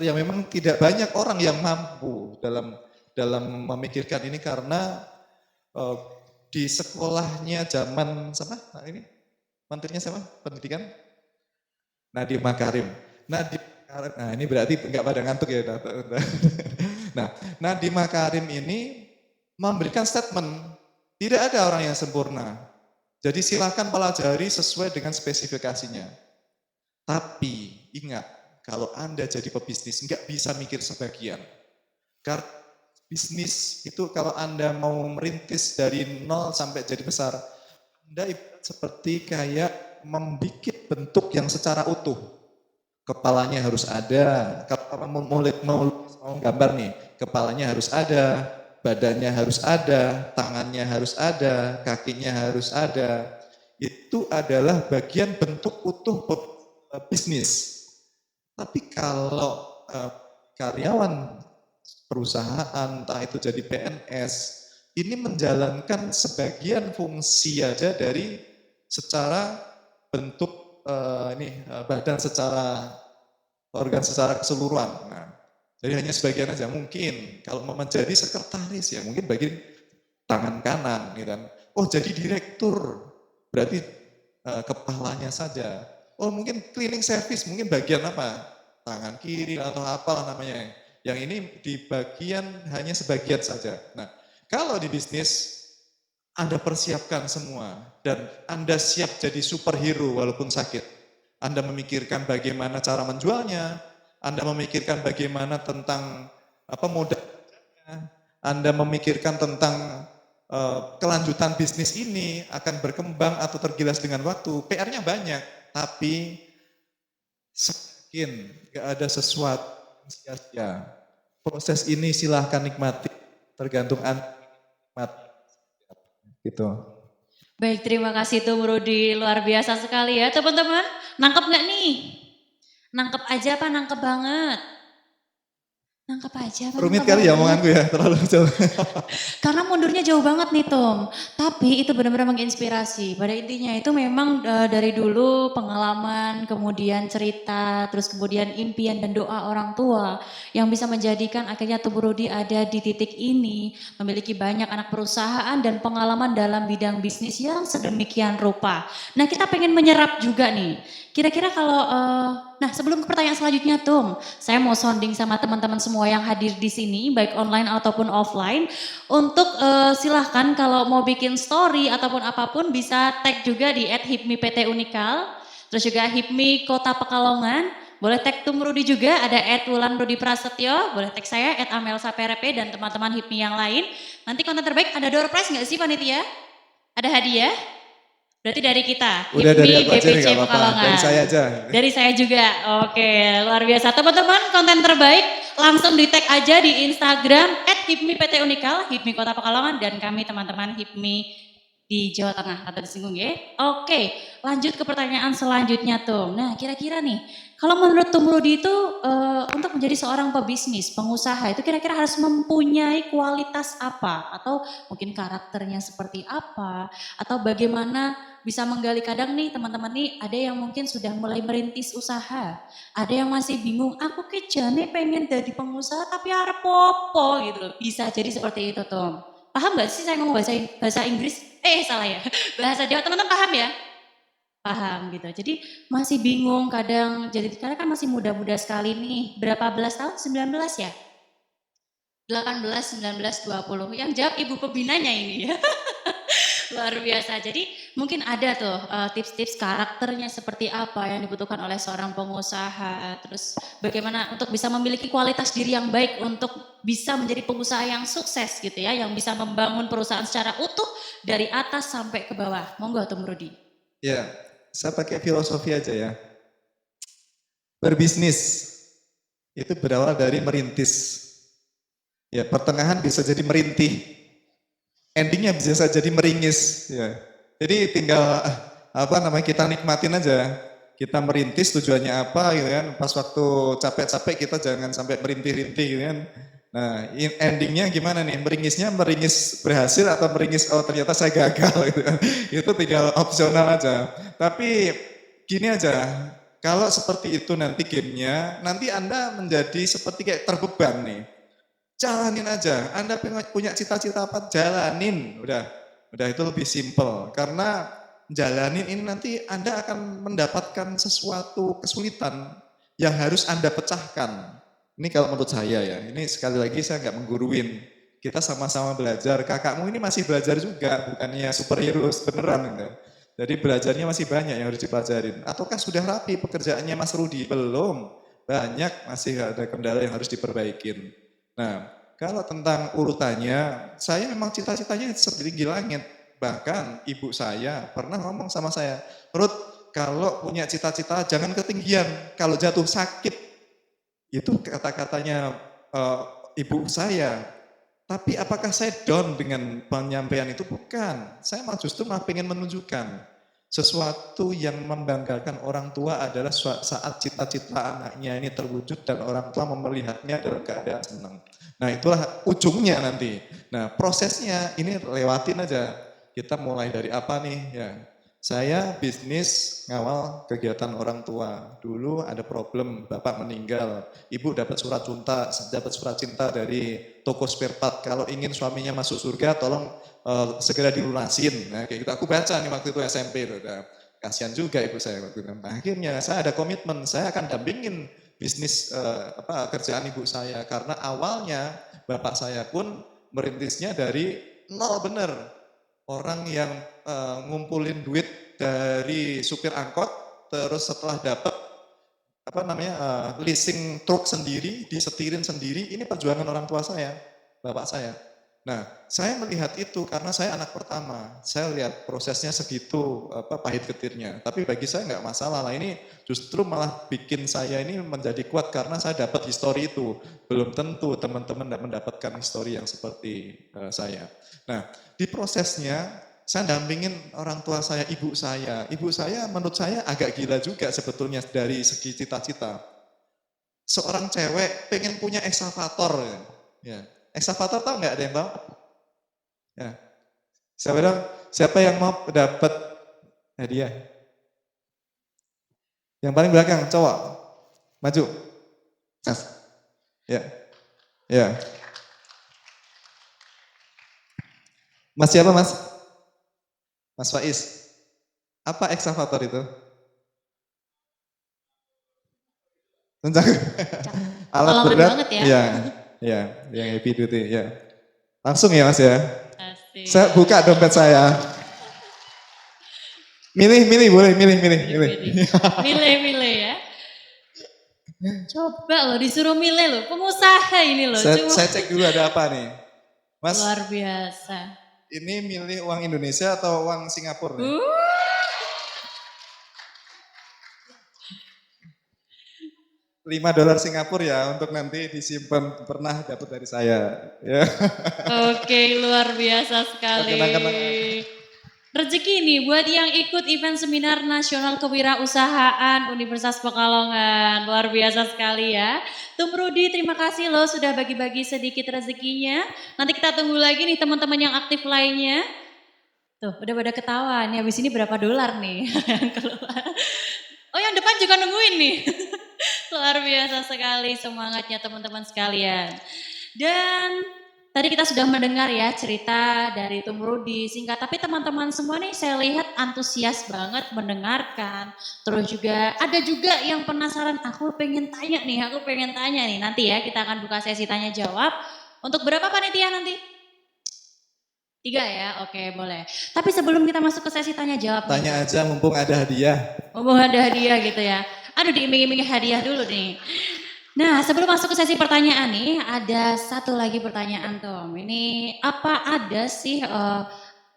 yang memang tidak banyak orang yang mampu dalam memikirkan ini, karena di sekolahnya zaman menterinya siapa? Pendidikan? Nadiem Makarim. Nah ini berarti nggak pada ngantuk ya. Nah, Nadiem Makarim ini memberikan statement, tidak ada orang yang sempurna. Jadi silakan pelajari sesuai dengan spesifikasinya. Tapi ingat, kalau Anda jadi pebisnis nggak bisa mikir sebagian. Karena bisnis itu kalau Anda mau merintis dari nol sampai jadi besar, Anda seperti kayak membuat bentuk yang secara utuh. Kepalanya harus ada, mau gambar nih, kepalanya harus ada, badannya harus ada, tangannya harus ada, kakinya harus ada. Itu adalah bagian bentuk utuh bisnis. Tapi kalau karyawan perusahaan, entah itu jadi PNS, ini menjalankan sebagian fungsi aja dari secara bentuk badan secara organ secara keseluruhan. Nah, jadi hanya sebagian aja. Mungkin kalau mau menjadi sekretaris ya mungkin bagian tangan kanan, gitu kan. Oh jadi direktur, berarti kepalanya saja. Oh mungkin cleaning service, mungkin bagian apa? Tangan kiri atau apalah namanya. Yang ini di bagian hanya sebagian saja. Nah, kalau di bisnis Anda persiapkan semua dan Anda siap jadi superhero walaupun sakit. Anda memikirkan bagaimana cara menjualnya, Anda memikirkan bagaimana tentang modalnya, Anda memikirkan tentang kelanjutan bisnis ini akan berkembang atau tergilas dengan waktu. PR-nya banyak, tapi semakin gak ada sesuatu sia-sia. Proses ini silahkan nikmati, tergantung Anda nikmati. Gitu. Baik, terima kasih Tum Rudi, luar biasa sekali ya teman-teman. Nangkep nggak nih? Nangkep aja apa nangkep banget? Nangkep aja apa Rumit nangkep kali ya banget? omonganku ya, terlalu jauh. Karena mundurnya jauh banget nih Tom, tapi itu benar-benar menginspirasi. Pada intinya itu memang dari dulu pengalaman, kemudian cerita, terus kemudian impian dan doa orang tua yang bisa menjadikan akhirnya Tom Rudi ada di titik ini, memiliki banyak anak perusahaan dan pengalaman dalam bidang bisnis yang sedemikian rupa. Nah kita pengen menyerap juga nih, kira-kira kalau, nah sebelum ke pertanyaan selanjutnya Tom, saya mau sounding sama teman-teman semua yang hadir di sini, baik online ataupun offline, untuk silahkan kalau mau bikin story ataupun apapun bisa tag juga di @hipmi_pt_unikal, terus juga Hipmi Kota Pekalongan, boleh tag Tum Rudi juga, ada @wulan_rudi_prasetyo, boleh tag saya @amelsaprp dan teman-teman Hipmi yang lain. Nanti konten terbaik ada door prize nggak sih panitia? Ada hadiah? Berarti dari kita, Udah dari Hipmi aku aja nih, BPC nggak apa-apa. Pekalongan. Dari saya aja. Dari saya juga, oke luar biasa. Teman-teman konten terbaik langsung di tag aja di Instagram @hipmi_pt_unikal, Hipmi Kota Pekalongan dan kami teman-teman Hipmi di Jawa Tengah atau disinggung ya. Oke, lanjut ke pertanyaan selanjutnya Tum. Nah kira-kira nih, kalau menurut Tum Rudi itu untuk menjadi seorang pebisnis, pengusaha itu kira-kira harus mempunyai kualitas apa? Atau mungkin karakternya seperti apa? Atau bagaimana bisa menggali, kadang nih teman-teman nih ada yang mungkin sudah mulai merintis usaha, ada yang masih bingung, aku kejane pengen jadi pengusaha tapi arep popo gitu loh, bisa jadi seperti itu Tom. Paham gak sih saya ngomong bahasa Inggris? Salah ya, bahasa Jawa teman-teman paham ya? Paham gitu, jadi masih bingung kadang, jadi karena kan masih muda-muda sekali nih, berapa belas tahun? 19 ya? 18, 19, 20, yang jawab ibu pembinanya ini ya. Luar biasa. Jadi mungkin ada tuh tips-tips karakternya seperti apa yang dibutuhkan oleh seorang pengusaha. Terus bagaimana untuk bisa memiliki kualitas diri yang baik untuk bisa menjadi pengusaha yang sukses gitu ya. Yang bisa membangun perusahaan secara utuh dari atas sampai ke bawah. Monggo Tum Rudi. Ya, saya pakai filosofi aja ya. Berbisnis itu berawal dari merintis. Ya, pertengahan bisa jadi merintih. Endingnya bisa jadi meringis, ya. Jadi tinggal kita nikmatin aja. Kita merintis tujuannya apa, gitu kan? Pas waktu capek-capek kita jangan sampai merintih-rintih, gitu kan? Nah, endingnya gimana nih? Meringis berhasil atau meringis ternyata saya gagal, gitu kan? Itu tinggal opsional aja. Tapi gini aja, kalau seperti itu nanti gamenya, nanti Anda menjadi seperti kayak terbeban nih. Jalanin aja, Anda punya cita-cita apa, jalanin. Udah itu lebih simple. Karena jalanin ini nanti Anda akan mendapatkan sesuatu kesulitan yang harus Anda pecahkan. Ini kalau menurut saya ya, ini sekali lagi saya nggak mengguruin. Kita sama-sama belajar, kakakmu ini masih belajar juga, bukannya superhero beneran. Gitu. Jadi belajarnya masih banyak yang harus dipelajarin. Ataukah sudah rapi pekerjaannya Mas Rudi? Belum, banyak masih ada kendala yang harus diperbaikin. Nah, kalau tentang urutannya, saya memang cita-citanya setinggi langit. Bahkan ibu saya pernah ngomong sama saya, Ruth, kalau punya cita-cita jangan ketinggian, kalau jatuh sakit. Itu kata-katanya ibu saya. Tapi apakah saya down dengan penyampaian itu? Bukan. Saya justru pengen menunjukkan sesuatu yang membanggakan orang tua adalah saat cita-cita anaknya ini terwujud dan orang tua melihatnya dalam keadaan senang. Nah itulah ujungnya nanti. Nah prosesnya ini lewatin aja. Kita mulai dari apa nih ya? Saya bisnis ngawal kegiatan orang tua. Dulu ada problem, bapak meninggal, ibu dapat surat cinta dari toko spare part. Kalau ingin suaminya masuk surga, tolong segera dilunasin. Nah, kayak gitu. Aku baca nih waktu itu SMP. Kasihan juga ibu saya waktu itu. Nah, akhirnya saya ada komitmen, saya akan dampingin bisnis kerjaan ibu saya. Karena awalnya bapak saya pun merintisnya dari nol bener. Orang yang ngumpulin duit dari supir angkot, terus setelah dapat leasing truk sendiri, disetirin sendiri, ini perjuangan orang tua saya, bapak saya. Nah, saya melihat itu karena saya anak pertama, saya lihat prosesnya segitu pahit getirnya. Tapi bagi saya nggak masalah lah, ini justru malah bikin saya ini menjadi kuat karena saya dapat histori itu. Belum tentu teman-teman mendapatkan histori yang seperti saya. Nah, di prosesnya saya dampingin orang tua saya, ibu saya. Ibu saya menurut saya agak gila juga sebetulnya dari segi cita-cita. Seorang cewek pengen punya ekskavator. Ya. Ekskavator tahu nggak, ada yang tahu? Ya. Siapa yang mau dapat hadiah? Yang paling belakang, cowok. Maju. Mas. Ya. Ya. Mas siapa, Mas? Mas Faiz. Apa ekskavator itu? Alat berat banget ya. Ya, yang heavy duty ya. Langsung ya Mas ya. Asik. Saya buka dompet saya. Milih boleh, milih. Milih ya. Coba loh, disuruh milih loh, pengusaha ini loh. Saya cek dulu ada apa nih. Mas. Luar biasa. Ini milih uang Indonesia atau uang Singapura nih? $5 Singapura ya, untuk nanti disimpan, pernah dapat dari saya. Ya. Oke, luar biasa sekali. Rezeki nih buat yang ikut event seminar nasional kewirausahaan Universitas Pekalongan. Luar biasa sekali ya. Tum Rudi, terima kasih loh sudah bagi-bagi sedikit rezekinya. Nanti kita tunggu lagi nih teman-teman yang aktif lainnya. Tuh, udah pada ketawa nih, habis ini berapa dolar nih yang keluar. Oh, yang depan juga nungguin nih. Luar biasa sekali semangatnya teman-teman sekalian. Dan tadi kita sudah mendengar ya cerita dari Tum Rudi singkat, tapi teman-teman semua nih saya lihat antusias banget mendengarkan. Terus juga ada juga yang penasaran, aku pengen tanya nih. Nanti ya kita akan buka sesi tanya jawab. Untuk berapa panitia nanti? 3 ya, oke boleh. Tapi sebelum kita masuk ke sesi tanya jawab. Tanya aja mumpung ada hadiah. Mumpung ada hadiah gitu ya. Aduh diiming-imingi hadiah dulu nih. Nah sebelum masuk ke sesi pertanyaan nih, ada satu lagi pertanyaan Tom. Ini apa ada sih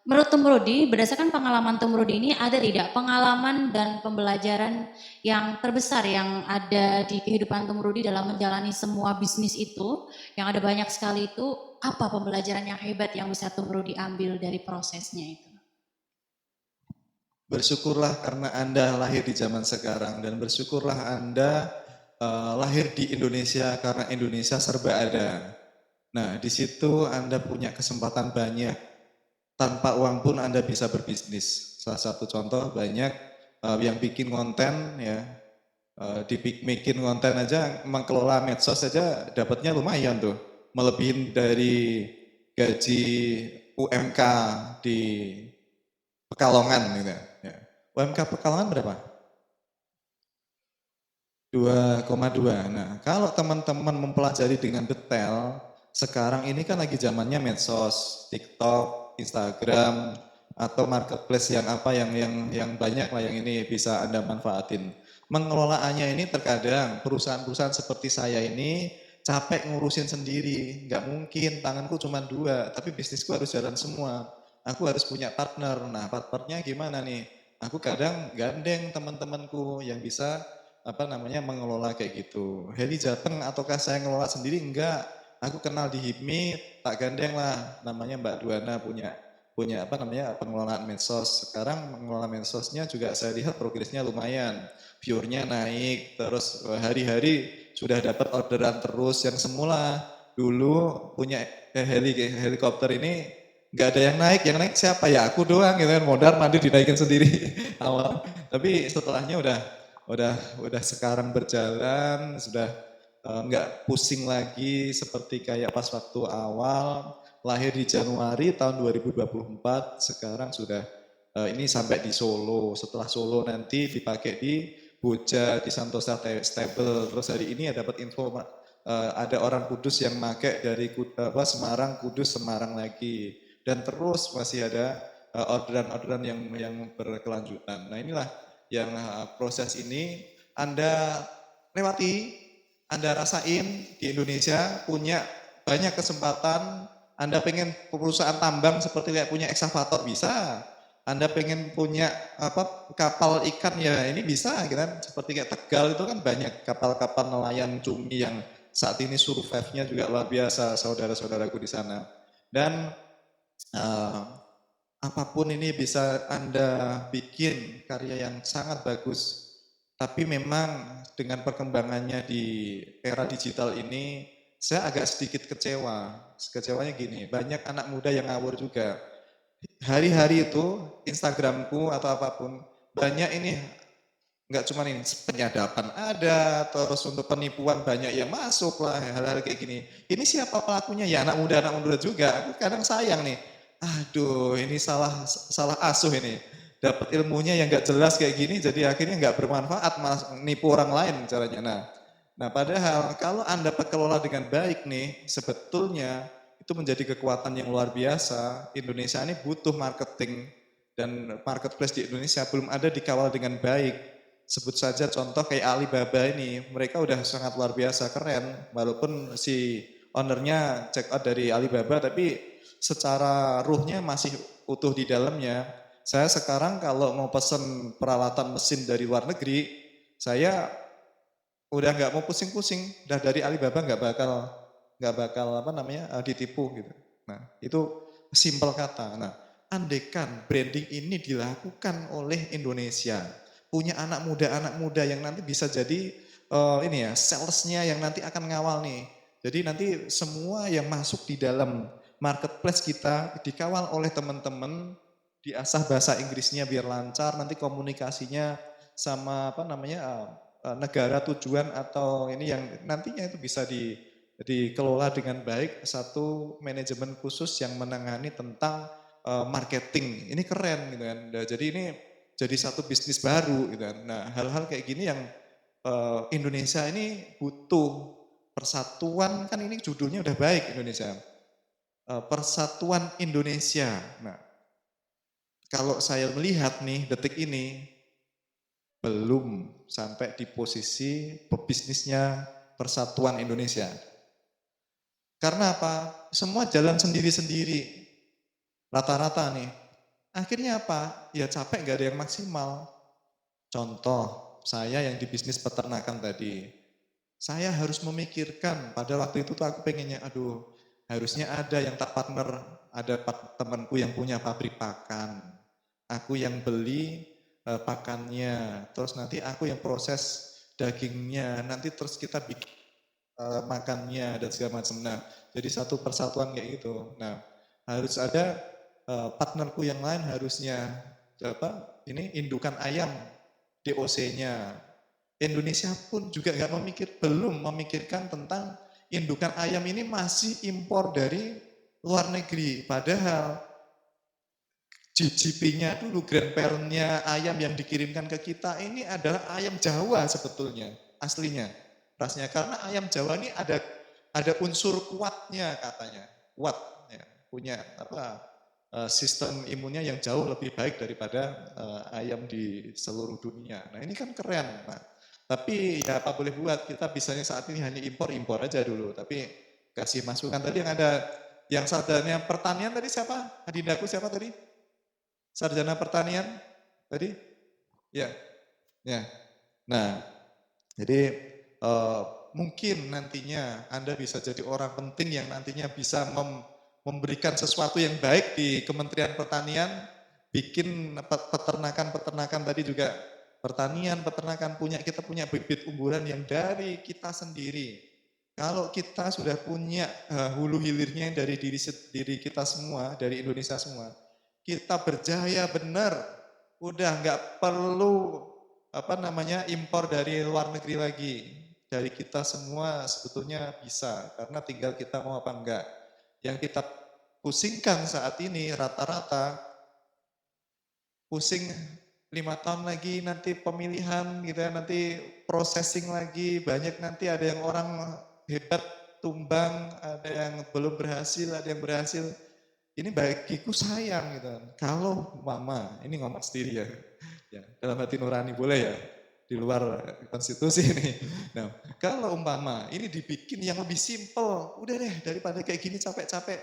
menurut Tum Rudi, berdasarkan pengalaman Tum Rudi ini ada tidak pengalaman dan pembelajaran yang terbesar yang ada di kehidupan Tum Rudi dalam menjalani semua bisnis itu, yang ada banyak sekali itu, apa pembelajaran yang hebat yang bisa Tum Rudi ambil dari prosesnya itu? Bersyukurlah karena Anda lahir di zaman sekarang, dan bersyukurlah Anda lahir di Indonesia karena Indonesia serba ada. Nah, di situ Anda punya kesempatan banyak. Tanpa uang pun Anda bisa berbisnis. Salah satu contoh banyak yang bikin konten ya, bikin konten aja, mengelola medsos saja dapatnya lumayan tuh, melebihin dari gaji UMK di Pekalongan gitu ya. UMK Pekalongan berapa? 2,2. Nah, kalau teman-teman mempelajari dengan detail, sekarang ini kan lagi zamannya medsos, TikTok, Instagram, atau marketplace yang apa yang banyak lah yang ini bisa Anda manfaatin. Mengelolaannya ini terkadang perusahaan-perusahaan seperti saya ini capek ngurusin sendiri, nggak mungkin, tanganku cuma 2, tapi bisnisku harus jalan semua. Aku harus punya partner. Nah, partnernya gimana nih? Aku kadang gandeng teman-temanku yang bisa mengelola kayak gitu. Heli Jateng ataukah saya ngelola sendiri? Enggak. Aku kenal di HIPMI, tak gandeng lah, namanya Mbak Duana punya pengelolaan medsos. Sekarang mengelola medsosnya juga saya lihat progresnya lumayan. Viewernya naik, terus hari-hari sudah dapat orderan terus. Yang semula dulu punya helikopter ini nggak ada yang naik siapa ya, aku doang gitu kan, modal mandir dinaikin sendiri awal. Tapi setelahnya udah sekarang berjalan, sudah nggak pusing lagi seperti kayak pas waktu awal lahir di Januari tahun 2024, sekarang sudah ini sampai di Solo. Setelah Solo nanti dipakai di Boja, di Santosa Stable. Terus hari ini dapat info ada orang Kudus yang pakai dari Semarang, Kudus, Semarang lagi. Dan terus masih ada orderan-orderan yang berkelanjutan. Nah inilah yang proses ini Anda lewati, Anda rasain di Indonesia, punya banyak kesempatan. Anda pengen perusahaan tambang seperti kayak punya ekskavator bisa. Anda pengen punya kapal ikan ya ini bisa gitu kan. Seperti kayak Tegal itu kan banyak kapal-kapal nelayan cumi yang saat ini survive-nya juga luar biasa, saudara-saudaraku di sana. Dan apapun ini bisa Anda bikin karya yang sangat bagus. Tapi memang dengan perkembangannya di era digital ini, saya agak sedikit kecewa. Kecewanya gini, banyak anak muda yang ngawur juga. Hari-hari itu Instagramku atau apapun, banyak ini, nggak cuma ini, penyadapan ada, terus untuk penipuan banyak yang masuk lah, hal-hal kayak gini. Ini siapa pelakunya? Ya anak muda juga. Aku kadang sayang nih, aduh ini salah asuh ini. Dapat ilmunya yang nggak jelas kayak gini, jadi akhirnya nggak bermanfaat, malah nipu orang lain caranya. Nah padahal kalau Anda kelola dengan baik nih, sebetulnya itu menjadi kekuatan yang luar biasa. Indonesia ini butuh marketing, dan marketplace di Indonesia belum ada dikawal dengan baik. Sebut saja contoh kayak Alibaba ini, mereka udah sangat luar biasa keren, walaupun si ownernya check out dari Alibaba, tapi secara ruhnya masih utuh di dalamnya. Saya sekarang kalau mau pesen peralatan mesin dari luar negeri, saya udah nggak mau pusing-pusing, udah dari Alibaba nggak bakal ditipu gitu. Nah itu simpel kata. Nah andaikan branding ini dilakukan oleh Indonesia, punya anak muda yang nanti bisa jadi salesnya yang nanti akan ngawal nih. Jadi nanti semua yang masuk di dalam marketplace kita dikawal oleh teman-teman, diasah bahasa Inggrisnya biar lancar, nanti komunikasinya sama negara tujuan atau ini yang nantinya itu bisa dikelola dengan baik, satu manajemen khusus yang menangani tentang marketing. Ini keren gitu kan. Jadi ini jadi satu bisnis baru gitu kan. Nah, hal-hal kayak gini yang Indonesia ini butuh persatuan, kan ini judulnya udah baik Indonesia. Persatuan Indonesia. Nah, kalau saya melihat nih detik ini belum sampai di posisi pebisnisnya Persatuan Indonesia. Karena apa? Semua jalan sendiri-sendiri. Rata-rata nih. Akhirnya apa? Ya capek, gak ada yang maksimal. Contoh, saya yang di bisnis peternakan tadi. Saya harus memikirkan, pada waktu itu tuh aku pengennya, aduh harusnya ada yang tak partner, ada temanku yang punya pabrik pakan. Aku yang beli pakannya, terus nanti aku yang proses dagingnya, nanti terus kita bikin makannya dan segala macam. Nah, jadi satu persatuan kayak gitu. Nah, harus ada partnerku yang lain harusnya ini indukan ayam DOC-nya. Indonesia pun juga belum memikirkan tentang indukan ayam ini masih impor dari luar negeri. Padahal GDP-nya dulu, grandparent-nya ayam yang dikirimkan ke kita ini adalah ayam Jawa sebetulnya, aslinya. Rasnya karena ayam Jawa ini ada unsur kuatnya katanya. Kuat ya, punya sistem imunnya yang jauh lebih baik daripada ayam di seluruh dunia. Nah, ini kan keren, Pak. Tapi ya apa boleh buat, kita bisanya saat ini hanya impor aja dulu. Tapi kasih masukan tadi yang sarjana pertanian tadi siapa? Adindaku siapa tadi? Sarjana pertanian tadi? Ya. Nah, jadi mungkin nantinya Anda bisa jadi orang penting yang nantinya bisa memberikan sesuatu yang baik di Kementerian Pertanian, bikin peternakan tadi juga peternakan kita punya bibit unggulan yang dari kita sendiri. Kalau kita sudah punya hulu hilirnya dari diri kita semua, dari Indonesia semua, kita berjaya benar, udah nggak perlu impor dari luar negeri lagi. Dari kita semua sebetulnya bisa, karena tinggal kita mau apa enggak. Yang kita pusingkan saat ini rata-rata pusing 5 tahun lagi nanti pemilihan gitu ya, nanti processing lagi, banyak nanti ada yang orang hebat tumbang, ada yang belum berhasil, ada yang berhasil. Ini bagiku sayang gitu. Kalau mama, ini ngomong sendiri ya, dalam hati nurani boleh ya, di luar konstitusi ini. Nah, kalau umpama ini dibikin yang lebih simpel, udah deh daripada kayak gini capek-capek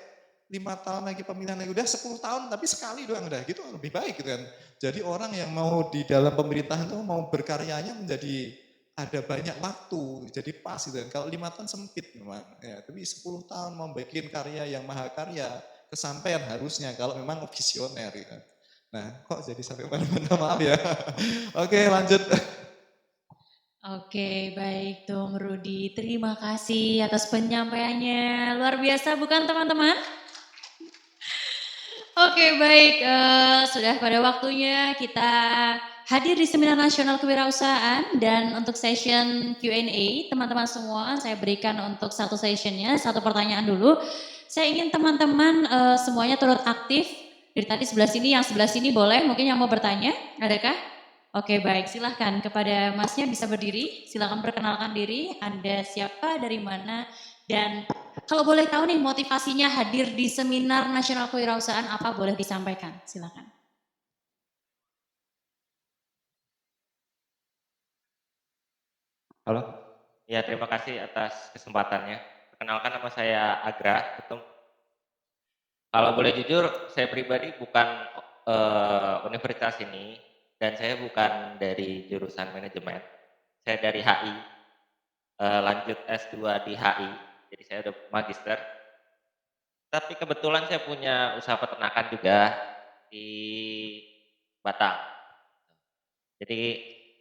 5 tahun lagi pemilihan lagi, udah 10 tahun tapi sekali doang udah gitu lebih baik gitu kan. Jadi orang yang mau di dalam pemerintahan itu mau berkaryanya menjadi ada banyak waktu, jadi pas gitu kan. Kalau 5 tahun sempit memang, ya, tapi 10 tahun mau bikin karya yang mahakarya, kesampaian harusnya kalau memang visioner gitu. Nah, kok jadi sampai mana-mana, maaf ya. Oke, lanjut. Oke, baik Tung Rudi. Terima kasih atas penyampaiannya. Luar biasa bukan teman-teman? Oke, baik. Sudah pada waktunya kita hadir di Seminar Nasional Kewirausahaan, dan untuk session Q&A, teman-teman semua saya berikan untuk satu sessionnya, satu pertanyaan dulu. Saya ingin teman-teman semuanya turut aktif. Dari tadi sebelah sini, yang sebelah sini boleh, mungkin yang mau bertanya, adakah? Oke, baik, silahkan kepada masnya bisa berdiri, silahkan perkenalkan diri, Anda siapa, dari mana, dan kalau boleh tahu nih motivasinya hadir di Seminar Nasional Kewirausahaan apa, boleh disampaikan, silahkan. Halo, ya terima kasih atas kesempatannya. Perkenalkan, nama saya Agra Ketum. Kalau boleh jujur, saya pribadi bukan universitas ini, dan saya bukan dari jurusan manajemen. Saya dari HI, lanjut S2 di HI, jadi saya udah magister. Tapi kebetulan saya punya usaha peternakan juga di Batang. Jadi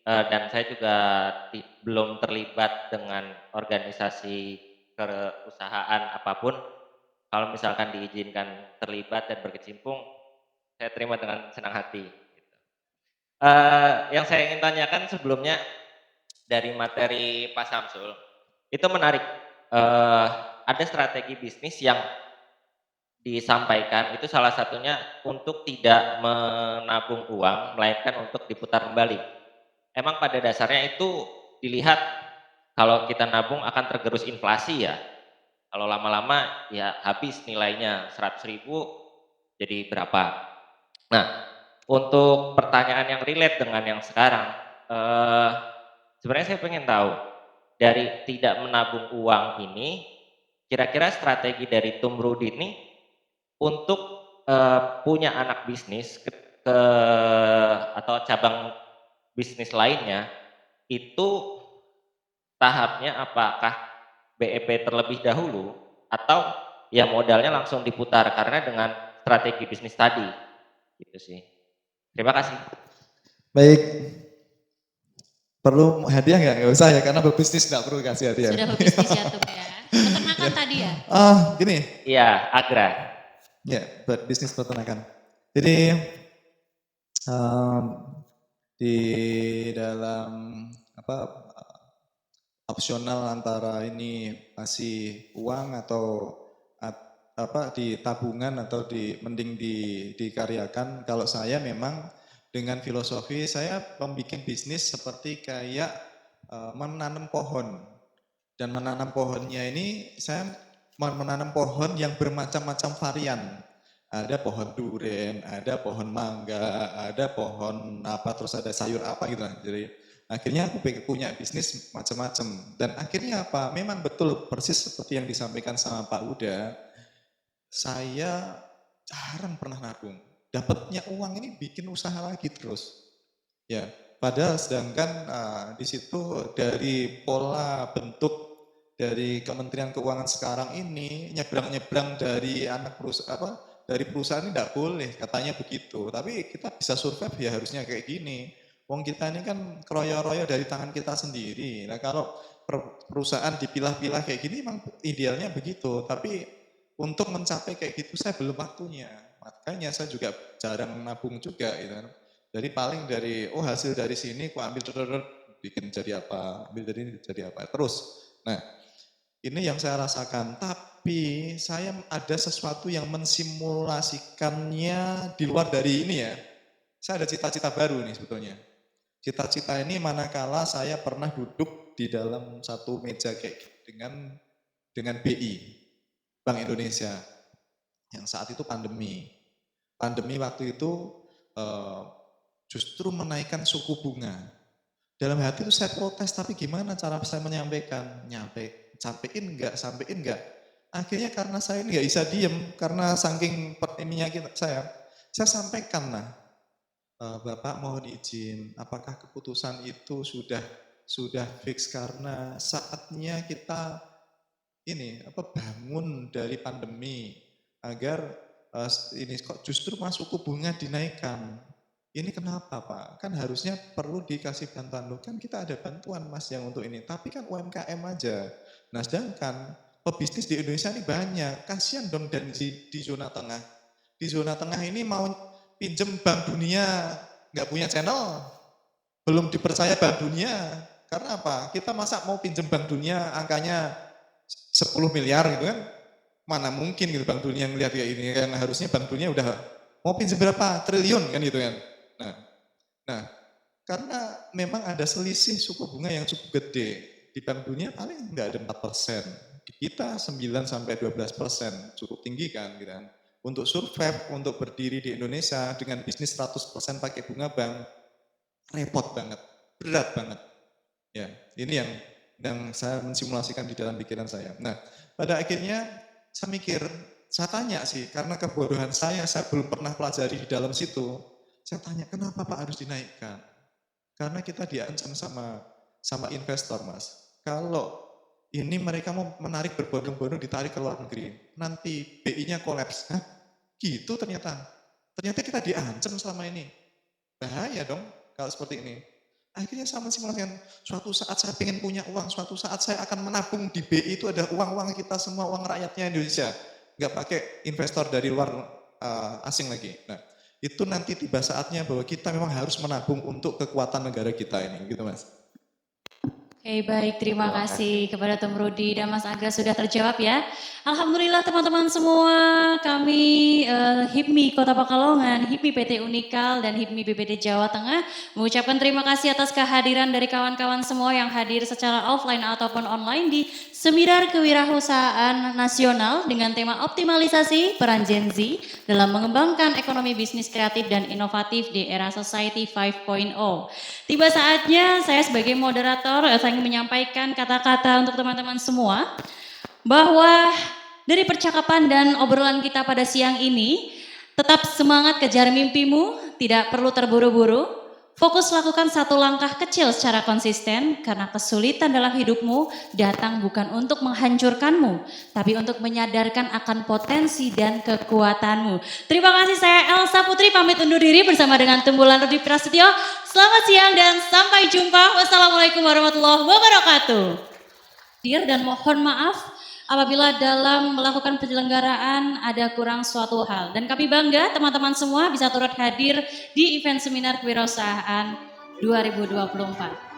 dan saya juga belum terlibat dengan organisasi perusahaan apapun. Kalau misalkan diizinkan terlibat dan berkecimpung, saya terima dengan senang hati. Yang saya ingin tanyakan sebelumnya dari materi Pak Samsul, itu menarik. Ada strategi bisnis yang disampaikan, itu salah satunya untuk tidak menabung uang, melainkan untuk diputar kembali. Emang pada dasarnya itu dilihat kalau kita nabung akan tergerus inflasi ya. Kalau lama-lama ya habis nilainya 100.000 jadi berapa. Nah, untuk pertanyaan yang relate dengan yang sekarang, sebenarnya saya pengen tahu dari tidak menabung uang ini, kira-kira strategi dari Tum Rudi ini untuk punya anak bisnis atau cabang bisnis lainnya, itu tahapnya apakah BEP terlebih dahulu atau ya modalnya langsung diputar karena dengan strategi bisnis tadi, gitu sih. Terima kasih. Baik. Perlu hadiah nggak? Nggak usah ya, karena berbisnis nggak perlu kasih hadiah. Sudah berbisnis ya Tum ya. Peternakan tadi ya? Gini. Iya, Agra. Ya, bisnis peternakan. Jadi di dalam opsional antara ini masih uang atau di tabungan atau mending dikaryakan. Kalau saya memang dengan filosofi saya membuat bisnis seperti kayak menanam pohon, dan menanam pohonnya ini saya menanam pohon yang bermacam-macam varian. Ada pohon duren, ada pohon mangga, ada pohon terus ada sayur apa gitu. Jadi akhirnya aku punya bisnis macam-macam, dan akhirnya apa? Memang betul persis seperti yang disampaikan sama Pak Uda. Saya jarang pernah nabung. Dapatnya uang ini bikin usaha lagi terus. Ya, padahal sedangkan di situ dari pola bentuk dari Kementerian Keuangan sekarang ini nyebrang-nyebrang dari anak perusahaan dari perusahaan ini tidak boleh, katanya begitu. Tapi kita bisa survive ya harusnya kayak gini. Wong kita ini kan kroyo-royo dari tangan kita sendiri. Nah kalau perusahaan dipilah-pilah kayak gini memang idealnya begitu. Tapi untuk mencapai kayak gitu saya belum waktunya. Makanya saya juga jarang nabung juga gitu kan. Jadi paling dari hasil dari sini aku ambil bikin jadi apa, ambil dari ini jadi apa. Terus. Nah, ini yang saya rasakan, tapi saya ada sesuatu yang mensimulasikannya di luar dari ini ya. Saya ada cita-cita baru nih sebetulnya. Cita-cita ini manakala saya pernah duduk di dalam satu meja kayak dengan BI, Bank Indonesia, yang saat itu pandemi. Pandemi waktu itu justru menaikkan suku bunga. Dalam hati itu saya protes, tapi gimana cara saya menyampaikan? Sampein enggak? Akhirnya karena saya ini enggak bisa diem, karena saking pertiminya saya sampaikan lah, Bapak mohon izin, apakah keputusan itu sudah fix karena saatnya kita bangun dari pandemi agar ini kok justru suku bunga dinaikkan. Ini kenapa Pak? Kan harusnya perlu dikasih bantuan. Loh kan kita ada bantuan Mas yang untuk ini. Tapi kan UMKM aja. Nah sedangkan pebisnis di Indonesia ini banyak. Kasihan dong dan di zona tengah. Di zona tengah ini mau pinjem Bank Dunia, nggak punya channel. Belum dipercaya Bank Dunia. Karena apa? Kita masa mau pinjem Bank Dunia angkanya 10 miliar gitu kan. Mana mungkin gitu Bank Dunia ngelihat kayak ini. Kan harusnya Bank Dunia udah mau pinjem berapa? Triliun kan gitu kan. Nah, karena memang ada selisih suku bunga yang cukup gede. Di Bank Dunia paling nggak ada 4%. Di kita 9-12%, cukup tinggi kan gitu kan. Untuk survive, untuk berdiri di Indonesia dengan bisnis 100% pakai bunga bank, repot banget, berat banget. Ya, ini yang saya mensimulasikan di dalam pikiran saya. Nah, pada akhirnya saya mikir, saya tanya sih, karena kebodohan saya belum pernah pelajari di dalam situ. Saya tanya, kenapa Pak harus dinaikkan? Karena kita diancam sama investor, Mas. Kalau ini mereka mau menarik berbondong-bondong ditarik ke luar negeri, nanti BI-nya kolaps. Hah? Gitu ternyata. Ternyata kita diancam selama ini. Bahaya dong kalau seperti ini. Akhirnya saya mensimulasikan, suatu saat saya ingin punya uang, suatu saat saya akan menabung di BI itu ada uang-uang kita semua, uang rakyatnya Indonesia. Nggak pakai investor dari luar asing lagi. Nah, itu nanti tiba saatnya bahwa kita memang harus menabung untuk kekuatan negara kita ini, gitu Mas. Oke, baik, terima kasih kepada Tom Rudi dan Mas Aga sudah terjawab ya. Alhamdulillah teman-teman semua, kami HIPMI Kota Pekalongan, HIPMI PT Unikal dan HIPMI BPD Jawa Tengah mengucapkan terima kasih atas kehadiran dari kawan-kawan semua yang hadir secara offline ataupun online di Seminar Kewirausahaan Nasional dengan tema optimalisasi peran Gen Z dalam mengembangkan ekonomi bisnis kreatif dan inovatif di era Society 5.0. Tiba saatnya saya sebagai moderator saya ingin menyampaikan kata-kata untuk teman-teman semua bahwa dari percakapan dan obrolan kita pada siang ini, tetap semangat kejar mimpimu, tidak perlu terburu-buru. Fokus lakukan satu langkah kecil secara konsisten karena kesulitan dalam hidupmu datang bukan untuk menghancurkanmu, tapi untuk menyadarkan akan potensi dan kekuatanmu. Terima kasih, saya Elsa Putri pamit undur diri bersama dengan Tumbulan Rudi Prasetyo. Selamat siang dan sampai jumpa. Wassalamualaikum warahmatullahi wabarakatuh. Dan mohon maaf apabila dalam melakukan penyelenggaraan ada kurang suatu hal. Dan kami bangga teman-teman semua bisa turut hadir di event seminar kewirausahaan 2024.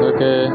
Oke.